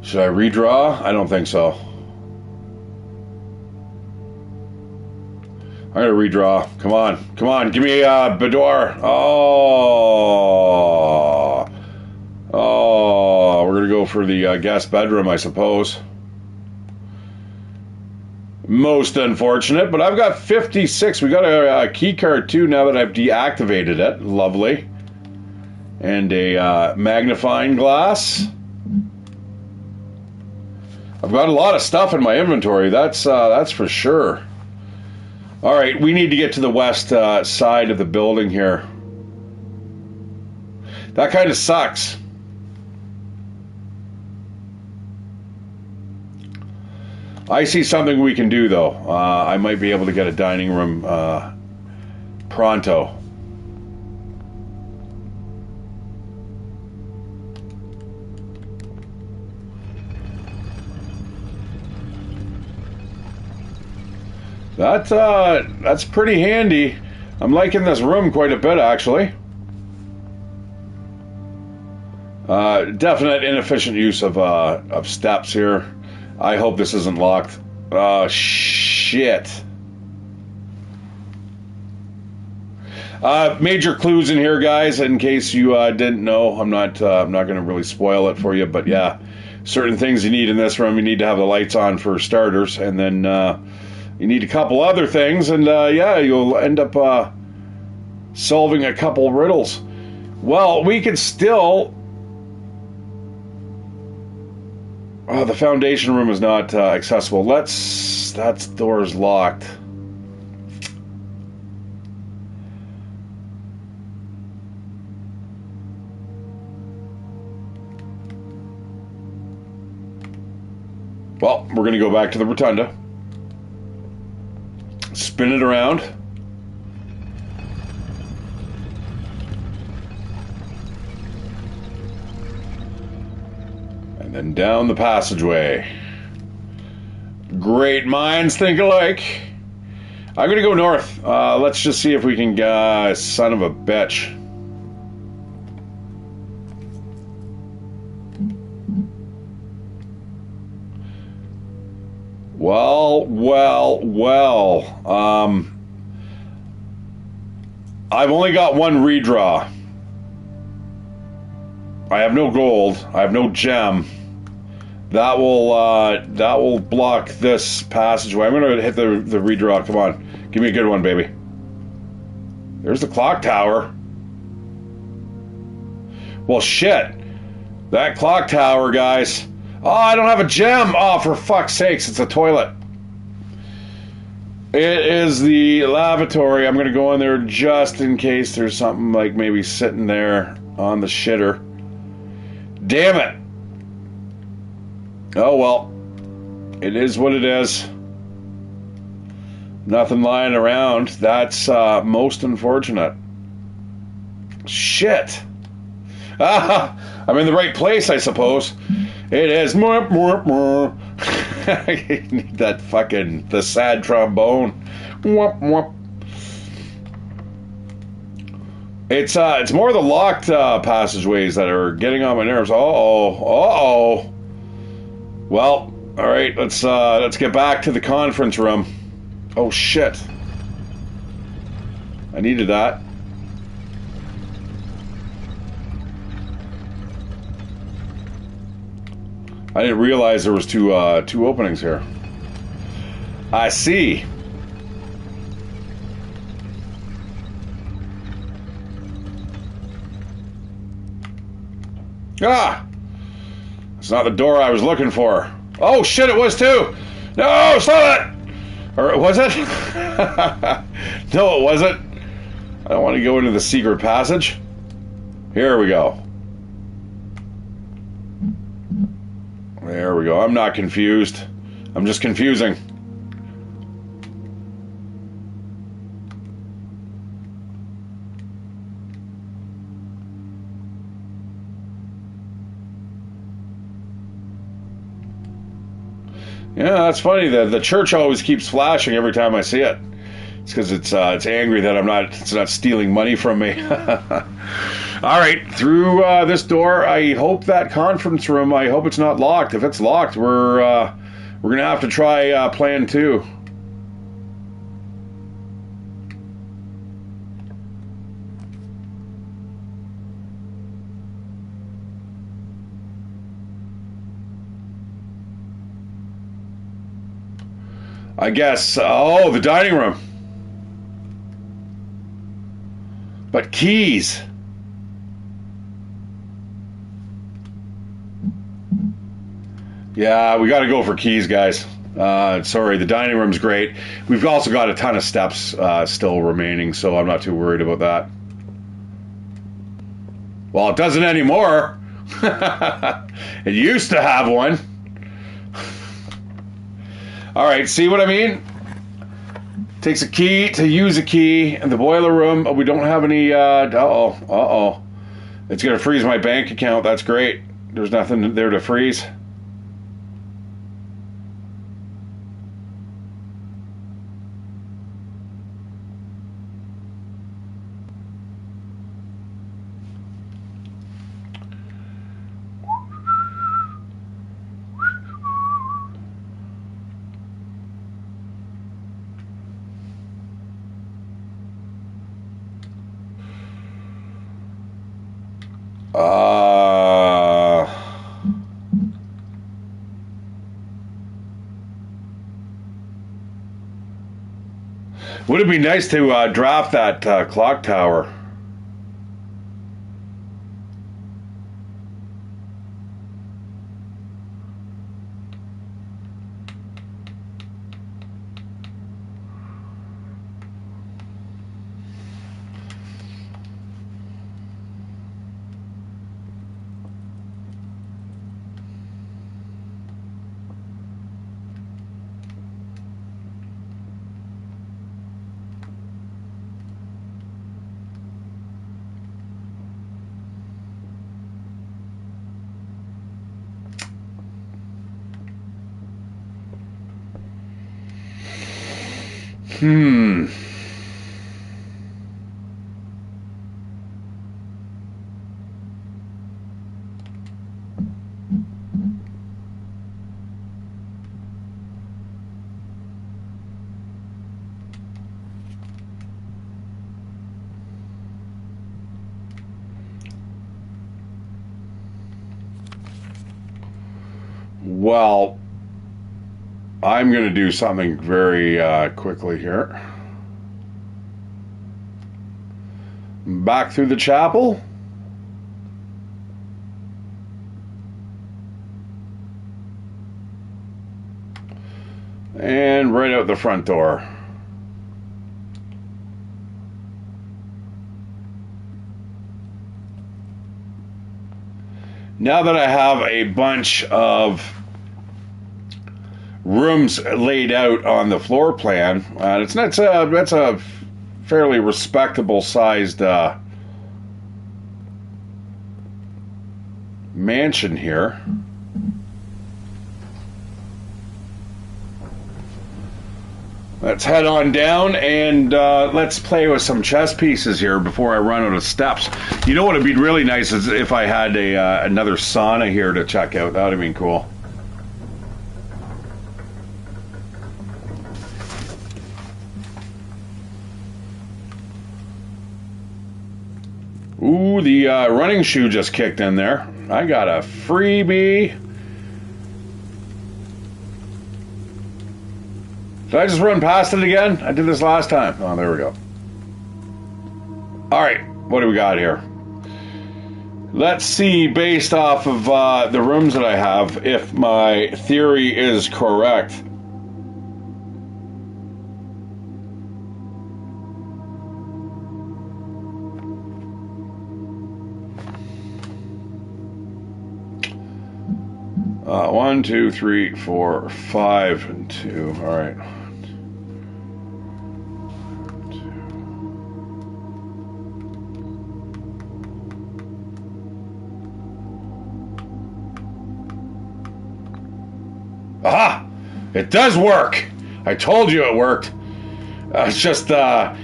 Should I redraw? I don't think so. I'm gonna redraw. Come on, come on, give me a boudoir. Oh, we're gonna go for the guest bedroom, I suppose. Most unfortunate, but I've got 56. We got a key card too now that I've deactivated it. Lovely. And a magnifying glass. I've got a lot of stuff in my inventory. That's for sure. All right, we need to get to the west side of the building here. That kind of sucks. I see something we can do, though. I might be able to get a dining room pronto. That's pretty handy. I'm liking this room quite a bit, actually. Definite inefficient use of steps here. I hope this isn't locked. Oh, shit. Major clues in here, guys, in case you didn't know. I'm not going to really spoil it for you, but yeah, certain things you need in this room. You need to have the lights on for starters, and then you need a couple other things, and yeah, you'll end up solving a couple riddles. Well, we could still... Oh, the foundation room is not accessible. That door is locked. Well, we're going to go back to the rotunda. Spin it around. And then down the passageway. Great minds think alike. I'm going to go north. Let's just see if we can... son of a bitch. Well. I've only got one redraw. I have no gold. I have no gem. That will block this passageway. I'm gonna hit the redraw. Come on, give me a good one, baby. There's the clock tower. Well, shit. That clock tower, guys. Oh, I don't have a gem. Oh, for fuck's sakes, it's a toilet. It is the lavatory. I'm gonna go in there just in case there's something like maybe sitting there on the shitter. Damn it. Oh well. It is what it is. Nothing lying around. That's most unfortunate. Shit. Ah, I'm in the right place, I suppose. It is. I need that fucking, the sad trombone. It's more the locked passageways that are getting on my nerves. Uh-oh. Well, all right, let's get back to the conference room. Oh shit. I needed that. I didn't realize there was two openings here. I see. Ah! It's not the door I was looking for. Oh shit, it was too! No, stop it! Or was it? No, it wasn't. I don't want to go into the secret passage. Here we go. There we go. I'm not confused. I'm just confusing. Yeah, that's funny. The church always keeps flashing every time I see it. It's because it's angry that it's not stealing money from me. All right, through this door. I hope that conference room. I hope it's not locked. If it's locked, we're gonna have to try plan 2. I guess. Oh, the dining room. But keys. Yeah, we got to go for keys, guys. Sorry, the dining room's great. We've also got a ton of steps still remaining, so I'm not too worried about that. Well, it doesn't anymore. It used to have one. All right, see what I mean? Takes a key to use a key in the boiler room. Oh, we don't have any. Uh-oh. It's going to freeze my bank account. That's great. There's nothing there to freeze. Would it be nice to drop that clock tower? Hmm. Well, I'm going to do something very quickly here. Back through the chapel. And right out the front door. Now that I have a bunch of rooms laid out on the floor plan, that's a fairly respectable sized mansion here. Let's head on down and let's play with some chess pieces here before I run out of steps. You know what would be really nice is if I had another sauna here to check out. That would have been cool. Ooh, the running shoe just kicked in there. I got a freebie. Did I just run past it again? I did this last time. Oh, there we go. All right, what do we got here? Let's see, based off of the rooms that I have, if my theory is correct. One, two, three, four, 5, and 2. All right. Aha! It does work! I told you it worked. It's just, yeah,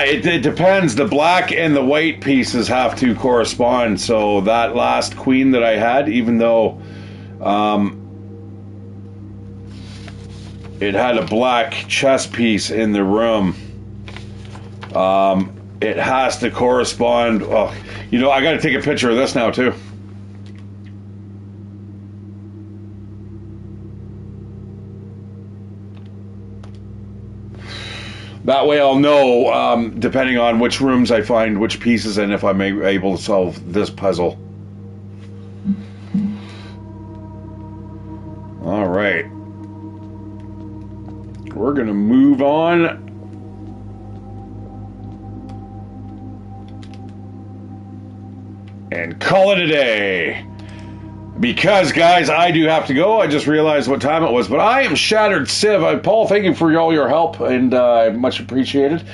it depends. The black and the white pieces have to correspond. So that last queen that I had, even though it had a black chess piece in the room, it has to correspond. Oh, you know, I got to take a picture of this now, too. That way I'll know, depending on which rooms I find which pieces and if I'm able to solve this puzzle. All right. We're going to move on. And call it a day. Because, guys, I do have to go. I just realized what time it was. But I am Shatteredciv. Paul, thank you for all your help, and much appreciated.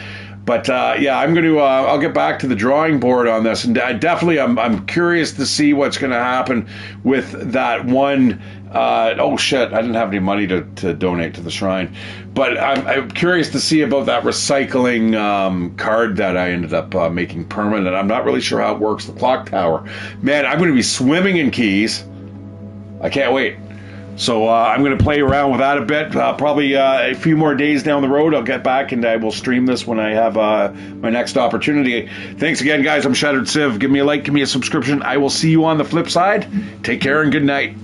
But, yeah, I'm going to, I'll get back to the drawing board on this. And I definitely, I'm curious to see what's going to happen with that one. Oh, shit, I didn't have any money to donate to the shrine. But I'm curious to see about that recycling card that I ended up making permanent. I'm not really sure how it works, the clock tower. Man, I'm going to be swimming in keys. I can't wait. So I'm going to play around with that a bit. Probably a few more days down the road, I'll get back and I will stream this when I have my next opportunity. Thanks again, guys. I'm Shatteredciv. Give me a like, give me a subscription. I will see you on the flip side. Take care and good night.